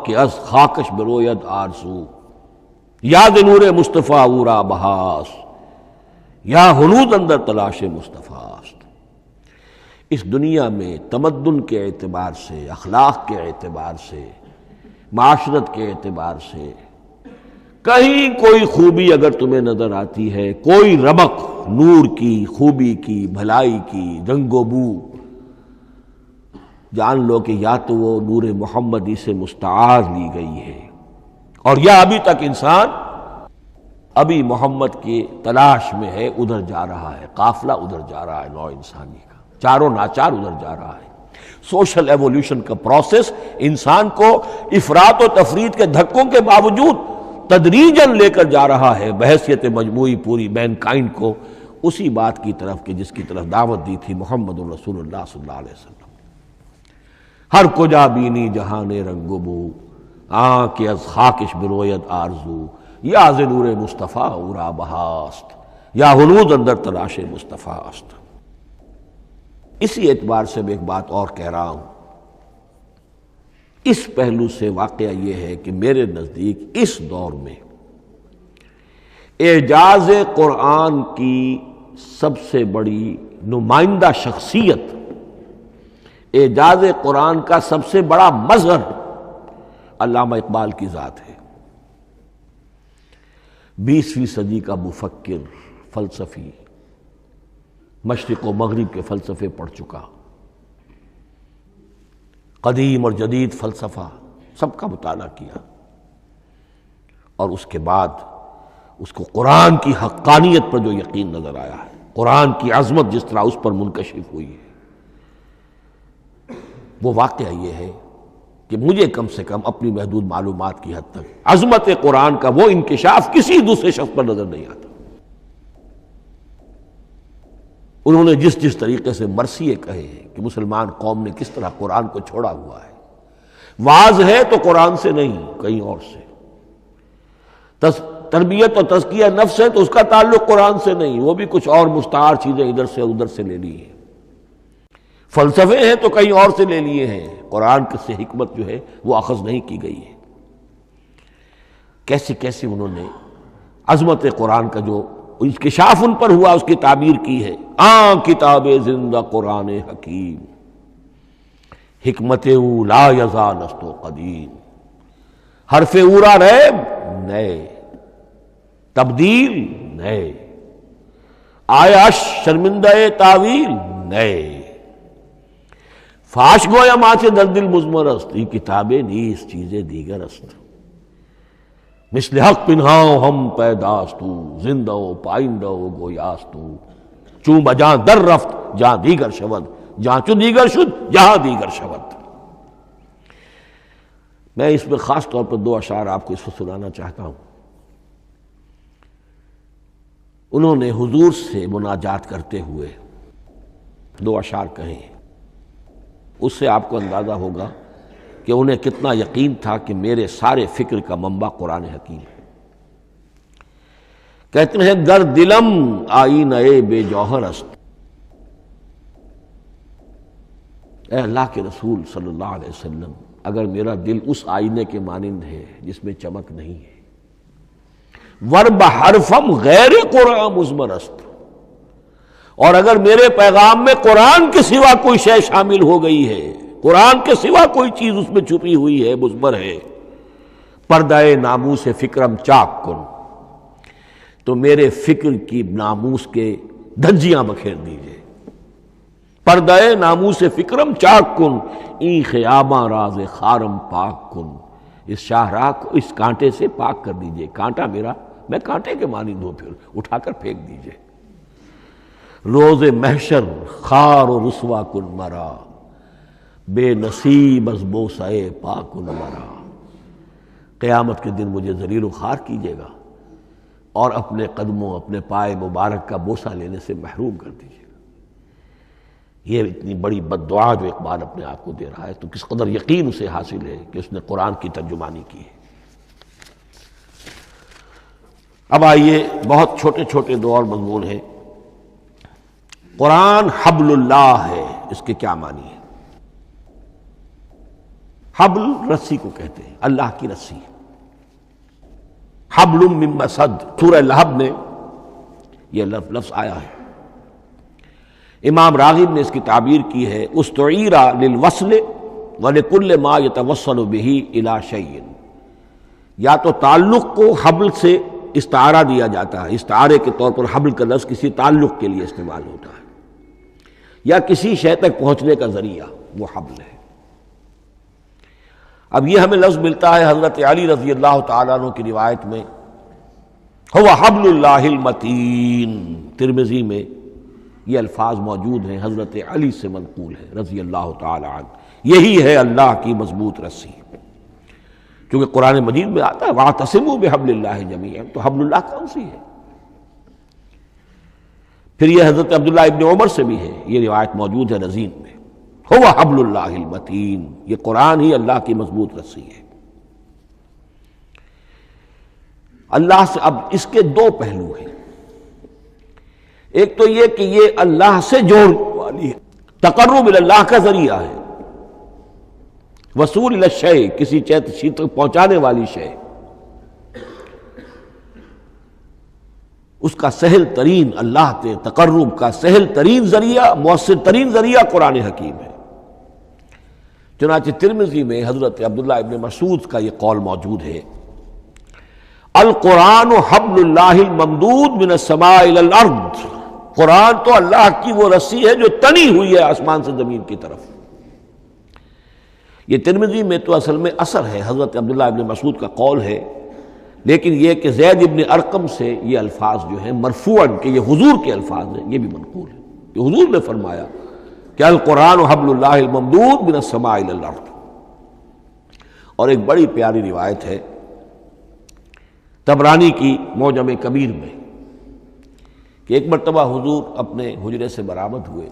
کہ از خاکش بروید آرزو، یاد نور مصطفیٰ اورا بہاس، یا ہنود اندر تلاش مصطفیٰ است. اس دنیا میں تمدن کے اعتبار سے، اخلاق کے اعتبار سے، معاشرت کے اعتبار سے کہیں کوئی خوبی اگر تمہیں نظر آتی ہے، کوئی رمق نور کی، خوبی کی، بھلائی کی، رنگ و بو، جان لو کہ یا تو وہ نور محمدی سے مستعار لی گئی ہے، اور یا ابھی تک انسان ابھی محمد کی تلاش میں ہے، ادھر جا رہا ہے، قافلہ ادھر جا رہا ہے، نوع انسانی کا چاروں ناچار ادھر جا رہا ہے. سوشل ایولیوشن کا پروسیس انسان کو افراط و تفرید کے دھکوں کے باوجود تدریجاً لے کر جا رہا ہے بحیثیت مجموعی پوری مین کائنڈ کو اسی بات کی طرف کہ جس کی طرف دعوت دی تھی محمد رسول اللہ صلی اللہ علیہ وسلم. ہر کجا بینی جہان رنگ و بو، کہ از خاکش بروید آرزو، یا ز نور مصطفیٰ اورا بہاست، یا ہنود اندر تلاش مصطفیٰ است. اسی اعتبار سے میں ایک بات اور کہہ رہا ہوں، اس پہلو سے واقعہ یہ ہے کہ میرے نزدیک اس دور میں اعجاز قرآن کی سب سے بڑی نمائندہ شخصیت، اعجاز قرآن کا سب سے بڑا مظہر علامہ اقبال کی ذات ہے. 20ویں صدی کا مفکر، فلسفی، مشرق و مغرب کے فلسفے پڑھ چکا، قدیم اور جدید فلسفہ سب کا مطالعہ کیا، اور اس کے بعد اس کو قرآن کی حقانیت پر جو یقین نظر آیا ہے، قرآن کی عظمت جس طرح اس پر منکشف ہوئی ہے، وہ واقعہ یہ ہے کہ مجھے کم سے کم اپنی محدود معلومات کی حد تک عظمت قرآن کا وہ انکشاف کسی دوسرے شخص پر نظر نہیں آتا. انہوں نے جس جس طریقے سے مرثیے کہے ہیں کہ مسلمان قوم نے کس طرح قرآن کو چھوڑا ہوا ہے، واعظ ہے تو قرآن سے نہیں کہیں اور سے، تربیت اور تزکیہ نفس ہے تو اس کا تعلق قرآن سے نہیں، وہ بھی کچھ اور مستعار چیزیں ادھر سے ادھر سے لے لی ہیں، فلسفے ہیں تو کہیں اور سے لے لیے ہیں، قرآن سے حکمت جو ہے وہ اخذ نہیں کی گئی ہے. کیسے کیسے انہوں نے عظمت قرآن کا جو انکشاف ان پر ہوا اس کی تعبیر کی ہے. کتاب زندہ قرآن حکیم، حکمت او لا یزا نست و قدیم، حرف اورا ریب نئے، تبدیل نئے، آیا شرمندہ تعویل نئے، فاش گویا ماچے در دل مزمر است، ای کتابیں نیست چیزیں دیگر است، مثل حق پنہاں ہم پیداستو، زندہ و پائندہ و گویاستو، چون بجاں در رفت جہاں دیگر شود، جہاں چو دیگر شد جہاں دیگر شود۔ میں اس میں خاص طور پر دو اشعار آپ کو اس وقت سنانا چاہتا ہوں۔ انہوں نے حضور سے مناجات کرتے ہوئے دو اشعار کہیں، اس سے آپ کو اندازہ ہوگا کہ انہیں کتنا یقین تھا کہ میرے سارے فکر کا منبع قرآن حکیم ہے۔ کہتے ہیں گر دلم آئینہ بے جوہر است، اے اللہ کے رسول صلی اللہ علیہ وسلم، اگر میرا دل اس آئینے کے مانند ہے جس میں چمک نہیں ہے، ورب حرفم غیر قرآن مزمر است، اور اگر میرے پیغام میں قرآن کے سوا کوئی شے شامل ہو گئی ہے، قرآن کے سوا کوئی چیز اس میں چھپی ہوئی ہے، مزمر ہے، پردہ ناموس فکرم چاک کن، تو میرے فکر کی ناموس کے دھجیاں بکھیر دیجئے۔ پردہ ناموس فکرم چاک کن، این خیامہ راز خارم پاک کن، اس شاہراہ کو اس کانٹے سے پاک کر دیجئے، کانٹا میرا، میں کانٹے کے مانند ہوں، پھر اٹھا کر پھینک دیجئے۔ روز محشر خار و رسوا کن مرا، بے نصیب از بوسہ پاک کن مرا، قیامت کے دن مجھے ذلیل و خوار کیجیے گا اور اپنے قدموں، اپنے پائے مبارک کا بوسہ لینے سے محروم کر دیجیے گا۔ یہ اتنی بڑی بد دعا جو اقبال اپنے آپ کو دے رہا ہے، تو کس قدر یقین اسے حاصل ہے کہ اس نے قرآن کی ترجمانی کی ہے۔ اب آئیے، بہت چھوٹے چھوٹے دو اور مضمون ہیں۔ قرآن حبل اللہ ہے، اس کے کیا معنی ہے؟ حبل رسی کو کہتے ہیں، اللہ کی رسی۔ حبل من مسد، سورہ لہب میں یہ لفظ آیا ہے۔ امام راغب نے اس کی تعبیر کی ہے استعیر للوصل ولکل ما یتوصل به الی شیء، یا تو تعلق کو حبل سے استعارہ دیا جاتا ہے، استعارے کے طور پر حبل کا لفظ کسی تعلق کے لیے استعمال ہوتا ہے، یا کسی شے تک پہنچنے کا ذریعہ، وہ حبل ہے۔ اب یہ ہمیں لفظ ملتا ہے حضرت علی رضی اللہ تعالیٰ عنہ کی روایت میں، هو حبل اللہ المتین، ترمذی میں یہ الفاظ موجود ہیں، حضرت علی سے منقول ہے رضی اللہ تعالی عنہ، یہی ہے اللہ کی مضبوط رسی، کیونکہ قرآن مجید میں آتا ہے وَاعْتَصِمُوا بِحَبْلِ اللَّهِ جَمِيعًا، تو حبل اللہ کون سی ہے؟ پھر یہ حضرت عبداللہ ابن عمر سے بھی ہے، یہ روایت موجود ہے رزین میں، هو حبل اللہ المتین، یہ قرآن ہی اللہ کی مضبوط رسی ہے۔ اللہ سے اب اس کے دو پہلو ہیں، ایک تو یہ کہ یہ اللہ سے جوڑنے والی ہے، تقرب اللہ کا ذریعہ ہے، وصول الشیء، کسی چیز تک پہنچانے والی شے، اس کا سہل ترین، اللہ کے تقرب کا سہل ترین ذریعہ، مؤثر ترین ذریعہ قرآن حکیم ہے۔ چنانچہ ترمذی میں حضرت عبداللہ ابن مسعود کا یہ قول موجود ہے، القرآن حبل اللہ الممدود من السماء الی الارض، قرآن تو اللہ کی وہ رسی ہے جو تنی ہوئی ہے آسمان سے زمین کی طرف۔ یہ ترمذی میں تو اصل میں اثر ہے، حضرت عبداللہ ابن مسعود کا قول ہے، لیکن یہ کہ زید ابن ارقم سے یہ الفاظ جو ہیں مرفوعاً کہ یہ حضور کے الفاظ ہیں، یہ بھی منقول ہے کہ حضور نے فرمایا کہ القرآن حبل اللہ الممدود من السماء الی الارض۔ اور ایک بڑی پیاری روایت ہے طبرانی کی معجم کبیر میں کہ ایک مرتبہ حضور اپنے حجرے سے برآمد ہوئے،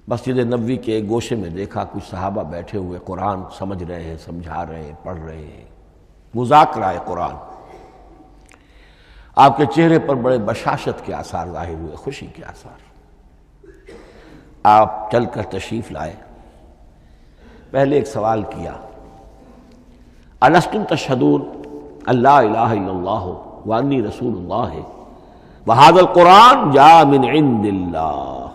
مسجد نبوی کے ایک گوشے میں دیکھا کچھ صحابہ بیٹھے ہوئے قرآن سمجھ رہے ہیں، سمجھا رہے ہیں، پڑھ رہے ہیں، مذاکرہ قرآن۔ آپ کے چہرے پر بڑے بشاشت کے آثار ظاہر ہوئے، خوشی کے آثار۔ آپ چل کر تشریف لائے، پہلے ایک سوال کیا، الستم تشہدون اللہ الہ الا اللہ وانی رسول اللہ وہذا القرآن جاء من عند اللہ،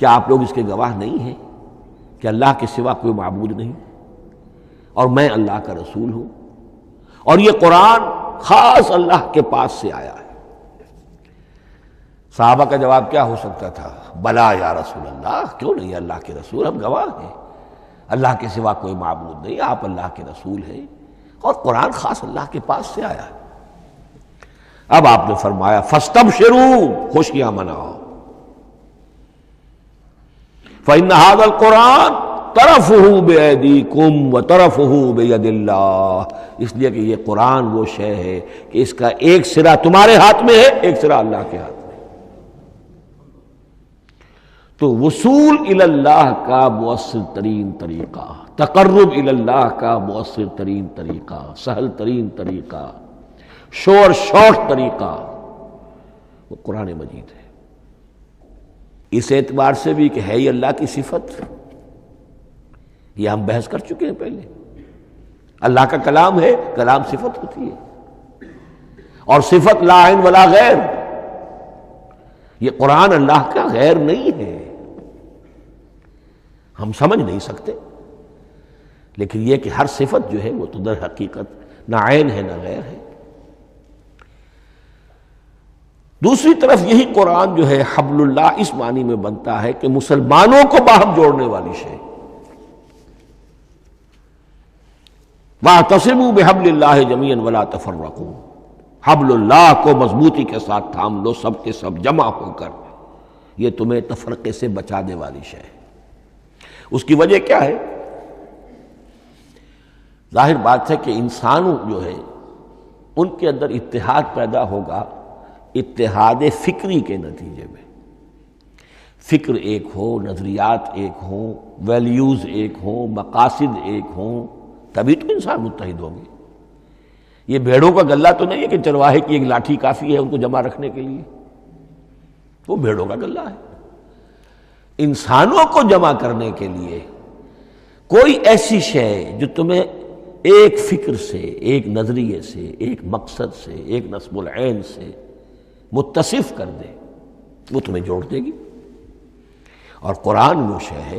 کیا آپ لوگ اس کے گواہ نہیں ہیں کہ اللہ کے سوا کوئی معبود نہیں اور میں اللہ کا رسول ہوں، اور یہ قرآن خاص اللہ کے پاس سے آیا ہے۔ صحابہ کا جواب کیا ہو سکتا تھا؟ بلا یا رسول اللہ، کیوں نہیں اللہ کے رسول، ہم گواہ ہیں، اللہ کے سوا کوئی معبود نہیں، آپ اللہ کے رسول ہیں، اور قرآن خاص اللہ کے پاس سے آیا ہے۔ اب آپ نے فرمایا فاستبشروا، خوشیاں مناؤ، فإن هذا القرآن طرفه بأيديكم وطرفه بيد اللہ، اس لیے کہ یہ قرآن وہ شے ہے کہ اس کا ایک سرا تمہارے ہاتھ میں ہے، ایک سرا اللہ کے ہاتھ میں۔ تو وصول الی اللہ کا مؤثر ترین طریقہ، تقرب الی اللہ کا مؤثر ترین طریقہ، سہل ترین طریقہ، شور شارٹ طریقہ وہ قرآن مجید ہے۔ اس اعتبار سے بھی کہ ہے یہ اللہ کی صفت، یہ ہم بحث کر چکے ہیں پہلے، اللہ کا کلام ہے، کلام صفت ہوتی ہے، اور صفت لا عین ولا غیر، یہ قرآن اللہ کا غیر نہیں ہے، ہم سمجھ نہیں سکتے، لیکن یہ کہ ہر صفت جو ہے وہ تو در حقیقت نہ عین ہے نہ غیر ہے۔ دوسری طرف یہی قرآن جو ہے حبل اللہ اس معنی میں بنتا ہے کہ مسلمانوں کو باہم جوڑنے والی شے، وَاعْتَصِمُوا بِحَبْلِ اللَّهِ جَمِيعًا وَلَا تَفَرَّقُوا، حبل اللہ کو مضبوطی کے ساتھ تھام لو، سب کے سب جمع ہو کر، یہ تمہیں تفرقے سے بچانے والی شے ہے۔ اس کی وجہ کیا ہے؟ ظاہر بات ہے کہ انسانوں جو ہے ان کے اندر اتحاد پیدا ہوگا اتحاد فکری کے نتیجے میں، فکر ایک ہو، نظریات ایک ہوں، ویلیوز ایک ہوں، مقاصد ایک ہوں، تبھی تو انسان متحد ہوں گے۔ یہ بھیڑوں کا گلہ تو نہیں ہے کہ چرواہے کی ایک لاٹھی کافی ہے ان کو جمع رکھنے کے لیے، وہ بھیڑوں کا گلہ ہے۔ انسانوں کو جمع کرنے کے لیے کوئی ایسی شے جو تمہیں ایک فکر سے، ایک نظریے سے، ایک مقصد سے، ایک نصب العین سے متصف کر دے، وہ تمہیں جوڑ دے گی۔ اور قرآن وہ شے ہے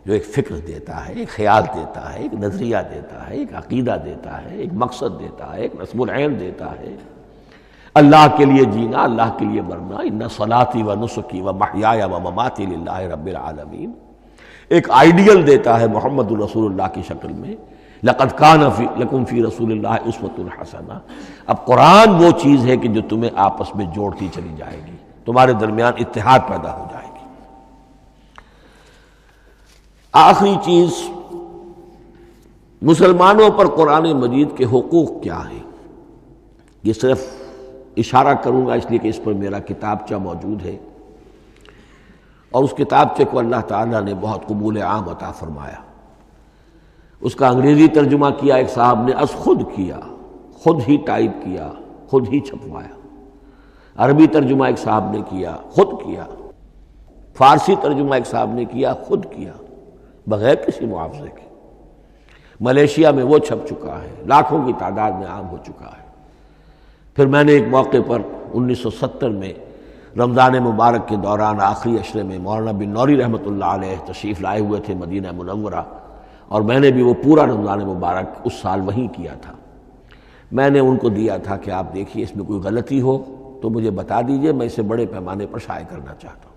جو ایک فکر دیتا ہے، ایک خیال دیتا ہے، ایک نظریہ دیتا ہے، ایک عقیدہ دیتا ہے، ایک مقصد دیتا ہے، ایک نصب العین دیتا ہے، اللہ کے لیے جینا، اللہ کے لیے مرنا، ان صلاتی و نسکی و محیای و مماتی للہ رب العالمین، ایک آئیڈیل دیتا ہے محمد الرسول اللہ کی شکل میں، لقد کان لکم فی رسول اللہ اسوۃ حسنہ۔ اب قرآن وہ چیز ہے کہ جو تمہیں آپس میں جوڑتی چلی جائے گی، تمہارے درمیان اتحاد پیدا ہو جائے گی۔ آخری چیز، مسلمانوں پر قرآن مجید کے حقوق کیا ہیں، یہ صرف اشارہ کروں گا اس لیے کہ اس پر میرا کتابچہ موجود ہے، اور اس کتابچے کو اللہ تعالیٰ نے بہت قبول عام عطا فرمایا۔ اس کا انگریزی ترجمہ کیا ایک صاحب نے، از خود کیا، خود ہی ٹائپ کیا، خود ہی چھپوایا۔ عربی ترجمہ ایک صاحب نے کیا، خود کیا۔ فارسی ترجمہ ایک صاحب نے کیا، خود کیا، بغیر کسی معاوضے کے۔ ملیشیا میں وہ چھپ چکا ہے، لاکھوں کی تعداد میں عام ہو چکا ہے۔ پھر میں نے ایک موقع پر 1970 میں رمضان مبارک کے دوران آخری عشرے میں مولانا بن نوری رحمۃ اللہ علیہ تشریف لائے ہوئے تھے مدینہ منورہ، اور میں نے بھی وہ پورا رمضان مبارک اس سال وہیں کیا تھا۔ میں نے ان کو دیا تھا کہ آپ دیکھیے اس میں کوئی غلطی ہو تو مجھے بتا دیجئے، میں اسے بڑے پیمانے پر شائع کرنا چاہتا ہوں۔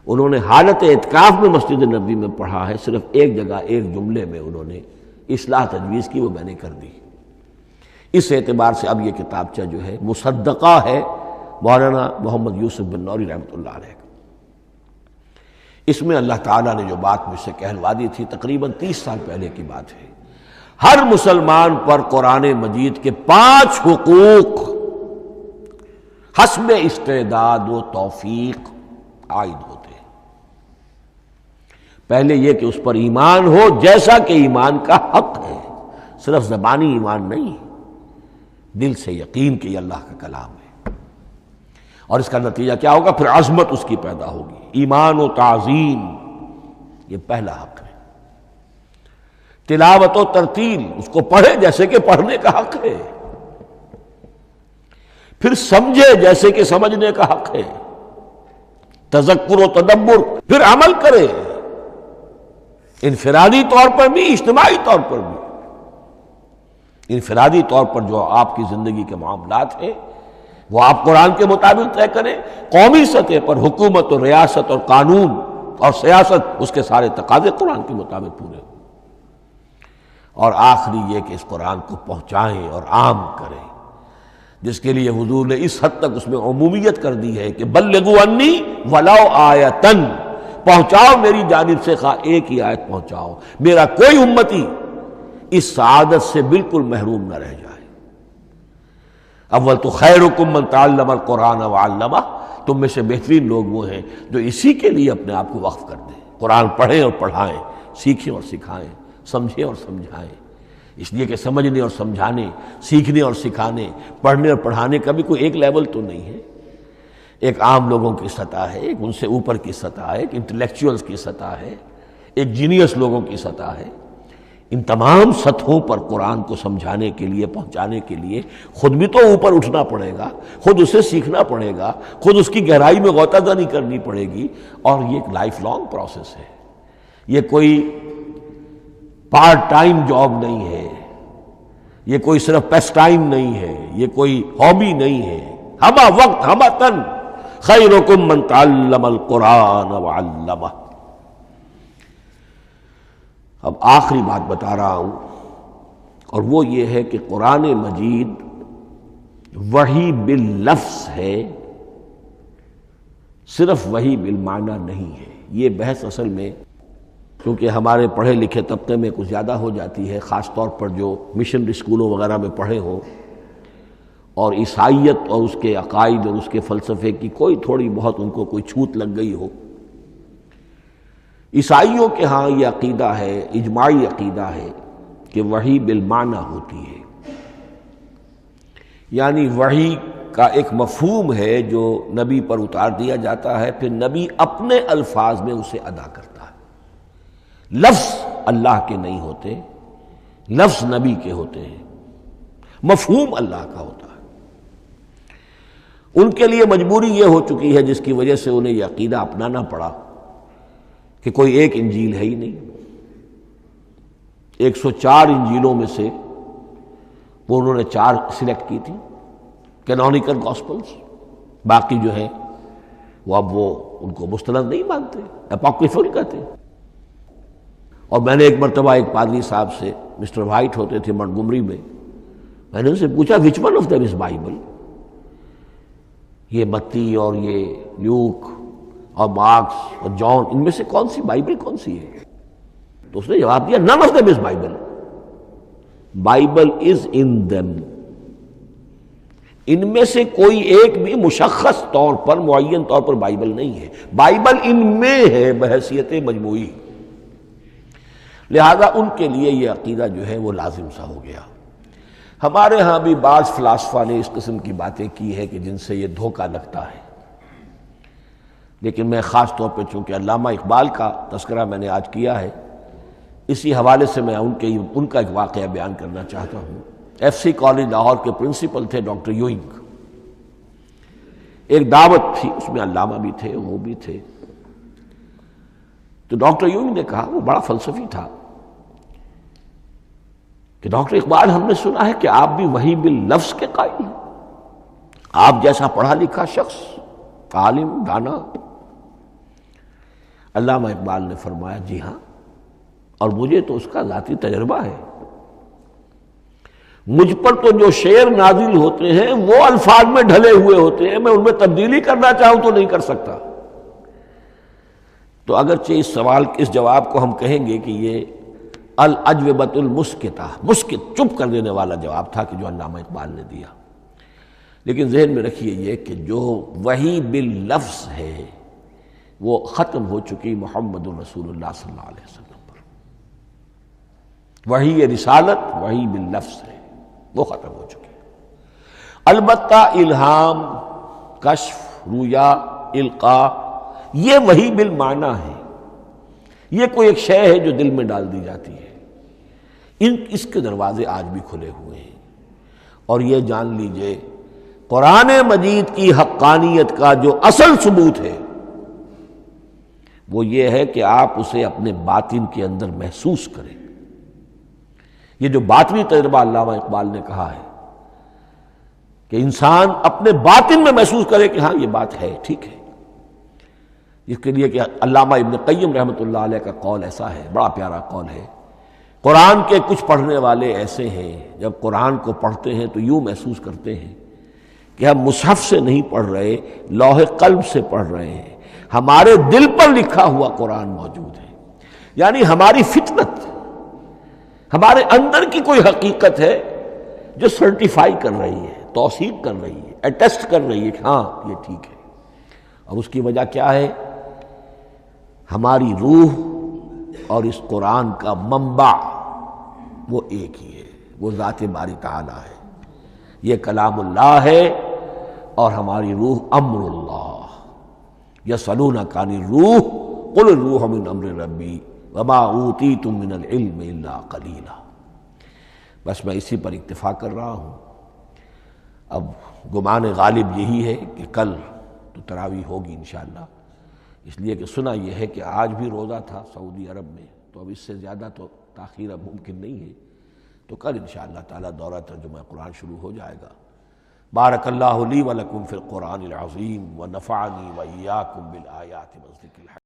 انہوں نے حالت اعتکاف میں مسجد نبوی میں پڑھا ہے، صرف ایک جگہ ایک جملے میں انہوں نے اصلاح تجویز کی، وہ میں نے کر دی۔ اس اعتبار سے اب یہ کتابچہ جو ہے مصدقہ ہے مولانا محمد یوسف بن نوری رحمۃ اللہ علیہ کا۔ اس میں اللہ تعالیٰ نے جو بات مجھ سے کہلوا دی تھی، تقریباً 30 سال پہلے کی بات ہے، ہر مسلمان پر قرآن مجید کے 5 حقوق حسب استعداد و توفیق عائد ہوتے ہیں۔ پہلے یہ کہ اس پر ایمان ہو جیسا کہ ایمان کا حق ہے، صرف زبانی ایمان نہیں، دل سے یقین کہ یہ اللہ کا کلام ہے۔ اور اس کا نتیجہ کیا ہوگا؟ پھر عظمت اس کی پیدا ہوگی، ایمان و تعظیم، یہ پہلا حق ہے۔ تلاوت و ترتیل، اس کو پڑھے جیسے کہ پڑھنے کا حق ہے، پھر سمجھے جیسے کہ سمجھنے کا حق ہے، تذکر و تدبر، پھر عمل کرے، انفرادی طور پر بھی اجتماعی طور پر بھی۔ انفرادی طور پر جو آپ کی زندگی کے معاملات ہیں وہ آپ قرآن کے مطابق طے کریں، قومی سطح پر حکومت اور ریاست اور قانون اور سیاست اس کے سارے تقاضے قرآن کے مطابق پورے ہوں، اور آخری یہ کہ اس قرآن کو پہنچائیں اور عام کریں، جس کے لیے حضور نے اس حد تک اس میں عمومیت کر دی ہے کہ بلغوا انی ولو آیۃ، پہنچاؤ میری جانب سے خواہ ایک ہی آیت پہنچاؤ، میرا کوئی امتی اس سعادت سے بالکل محروم نہ رہ جائے۔ اول تو خیرکم من تعلم القرآن وعلمہ، تم میں سے بہترین لوگ وہ ہیں جو اسی کے لیے اپنے آپ کو وقف کر دیں، قرآن پڑھیں اور پڑھائیں، سیکھیں اور سکھائیں، سمجھیں اور سمجھائیں، اس لیے کہ سمجھنے اور سمجھانے، سیکھنے اور سکھانے، پڑھنے اور پڑھانے کا بھی کوئی ایک لیول تو نہیں ہے، ایک عام لوگوں کی سطح ہے، ایک ان سے اوپر کی سطح ہے، ایک انٹلیکچوئلز کی سطح ہے، ایک جینیس لوگوں کی سطح ہے۔ ان تمام سطحوں پر قرآن کو سمجھانے کے لیے، پہنچانے کے لیے خود بھی تو اوپر اٹھنا پڑے گا، خود اسے سیکھنا پڑے گا، خود اس کی گہرائی میں غوطہ زنی کرنی پڑے گی، اور یہ ایک لائف لانگ پروسیس ہے، یہ کوئی پارٹ ٹائم جاب نہیں ہے، یہ کوئی صرف پیس ٹائم نہیں ہے، یہ کوئی ہابی نہیں ہے، ہمہ وقت ہمہ تن خیرکم من تعلم القرآن وعلمہ۔ اب آخری بات بتا رہا ہوں، اور وہ یہ ہے کہ قرآن مجید وحی باللفظ ہے، صرف وحی بالمعنی نہیں ہے۔ یہ بحث اصل میں کیونکہ ہمارے پڑھے لکھے طبقے میں کچھ زیادہ ہو جاتی ہے، خاص طور پر جو مشنری اسکولوں وغیرہ میں پڑھے ہوں اور عیسائیت اور اس کے عقائد اور اس کے فلسفے کی کوئی تھوڑی بہت ان کو کوئی چھوت لگ گئی ہو۔ عیسائیوں کے ہاں یہ عقیدہ ہے، اجماعی عقیدہ ہے کہ وحی بالمعنی ہوتی ہے، یعنی وحی کا ایک مفہوم ہے جو نبی پر اتار دیا جاتا ہے، پھر نبی اپنے الفاظ میں اسے ادا کرتا ہے۔ لفظ اللہ کے نہیں ہوتے، لفظ نبی کے ہوتے ہیں، مفہوم اللہ کا ہوتا ہے۔ ان کے لیے مجبوری یہ ہو چکی ہے جس کی وجہ سے انہیں یہ عقیدہ اپنانا پڑا کہ کوئی ایک انجیل ہے ہی نہیں، 104 انجیلوں میں سے وہ انہوں نے 4 سلیکٹ کی تھی کینونیکل گاسپلز، باقی جو ہیں وہ اب وہ ان کو مستند نہیں مانتے، اپوکریفل کہتے ہیں۔ اور میں نے ایک مرتبہ ایک پادری صاحب سے، مسٹر وائٹ ہوتے تھے منٹگمری میں نے ان سے پوچھا which one of them is Bible, یہ متی اور یہ لیوک اور مارکس اور جان، ان میں سے کون سی بائبل کون سی ہے؟ تو اس نے جواب دیا none of them is Bible. Bible is in them. ان میں سے کوئی ایک بھی مشخص طور پر، معین طور پر بائبل نہیں ہے، بائبل ان میں ہے بحیثیت مجموعی۔ لہذا ان کے لیے یہ عقیدہ جو ہے وہ لازم سا ہو گیا۔ ہمارے ہاں بھی بعض فلاسفہ نے اس قسم کی باتیں کی ہے کہ جن سے یہ دھوکہ لگتا ہے، لیکن میں خاص طور پہ چونکہ علامہ اقبال کا تذکرہ میں نے آج کیا ہے، اسی حوالے سے میں ان کا ایک واقعہ بیان کرنا چاہتا ہوں۔ ایف سی کالج لاہور کے پرنسپل تھے ڈاکٹر یوئنگ۔ ایک دعوت تھی، اس میں علامہ بھی تھے، وہ بھی تھے۔ تو ڈاکٹر یوئنگ نے کہا، وہ بڑا فلسفی تھا، کہ ڈاکٹر اقبال ہم نے سنا ہے کہ آپ بھی وحی باللفظ کے قائل ہیں، آپ جیسا پڑھا لکھا شخص، عالم دانا۔ علامہ اقبال نے فرمایا جی ہاں، اور مجھے تو اس کا ذاتی تجربہ ہے، مجھ پر تو جو شعر نازل ہوتے ہیں وہ الفاظ میں ڈھلے ہوئے ہوتے ہیں، میں ان میں تبدیلی کرنا چاہوں تو نہیں کر سکتا۔ تو اگرچہ اس سوال اس جواب کو ہم کہیں گے کہ یہ الاجوبۃ المسکتہ، مسکت چپ کر دینے والا جواب تھا کہ جو علامہ اقبال نے دیا، لیکن ذہن میں رکھیے یہ کہ جو وحی باللفظ ہے وہ ختم ہو چکی محمد رسول اللہ صلی اللہ علیہ وسلم پر۔ وحی رسالت وحی باللفظ ہے، وہ ختم ہو چکی۔ البتہ الہام، کشف، رویا، القاء، یہ وحی بالمعنی ہے، یہ کوئی ایک شے ہے جو دل میں ڈال دی جاتی ہے۔ اس کے دروازے آج بھی کھلے ہوئے ہیں، اور یہ جان لیجئے قرآن مجید کی حقانیت کا جو اصل ثبوت ہے وہ یہ ہے کہ آپ اسے اپنے باطن کے اندر محسوس کریں۔ یہ جو باطنی تجربہ علامہ اقبال نے کہا ہے کہ انسان اپنے باطن میں محسوس کرے کہ ہاں یہ بات ہے، ٹھیک ہے۔ اس کے لیے کہ علامہ ابن قیم رحمۃ اللہ علیہ کا قول ایسا ہے، بڑا پیارا قول ہے، قرآن کے کچھ پڑھنے والے ایسے ہیں جب قرآن کو پڑھتے ہیں تو یوں محسوس کرتے ہیں کہ ہم مصحف سے نہیں پڑھ رہے، لوح قلب سے پڑھ رہے ہیں، ہمارے دل پر لکھا ہوا قرآن موجود ہے، یعنی ہماری فطرت، ہمارے اندر کی کوئی حقیقت ہے جو سرٹیفائی کر رہی ہے، توثیق کر رہی ہے، اٹیسٹ کر رہی ہے کہ ہاں یہ ٹھیک ہے۔ اور اس کی وجہ کیا ہے؟ ہماری روح اور اس قرآن کا منبع وہ ایک ہی ہے، وہ ذات باری تعالیٰ ہے، یہ کلام اللہ ہے، اور ہماری روح امر اللہ۔ یسألونک عن الروح قل الروح من امر ربی وما اوتیتم من العلم الا قلیلا۔ بس میں اسی پر اکتفا کر رہا ہوں۔ اب گمان غالب یہی ہے کہ کل تو تراویح ہوگی انشاءاللہ، اس لیے کہ سنا یہ ہے کہ آج بھی روزہ تھا سعودی عرب میں، تو اب اس سے زیادہ تو تاخیر اب ممکن نہیں ہے، تو کل انشاءاللہ تعالی دورہ ترجمہ قرآن شروع ہو جائے گا۔ بارک اللہ لی و لکم فی القرآن العظیم ونفعنی و ایاکم بالآیات والذکر الحکیم۔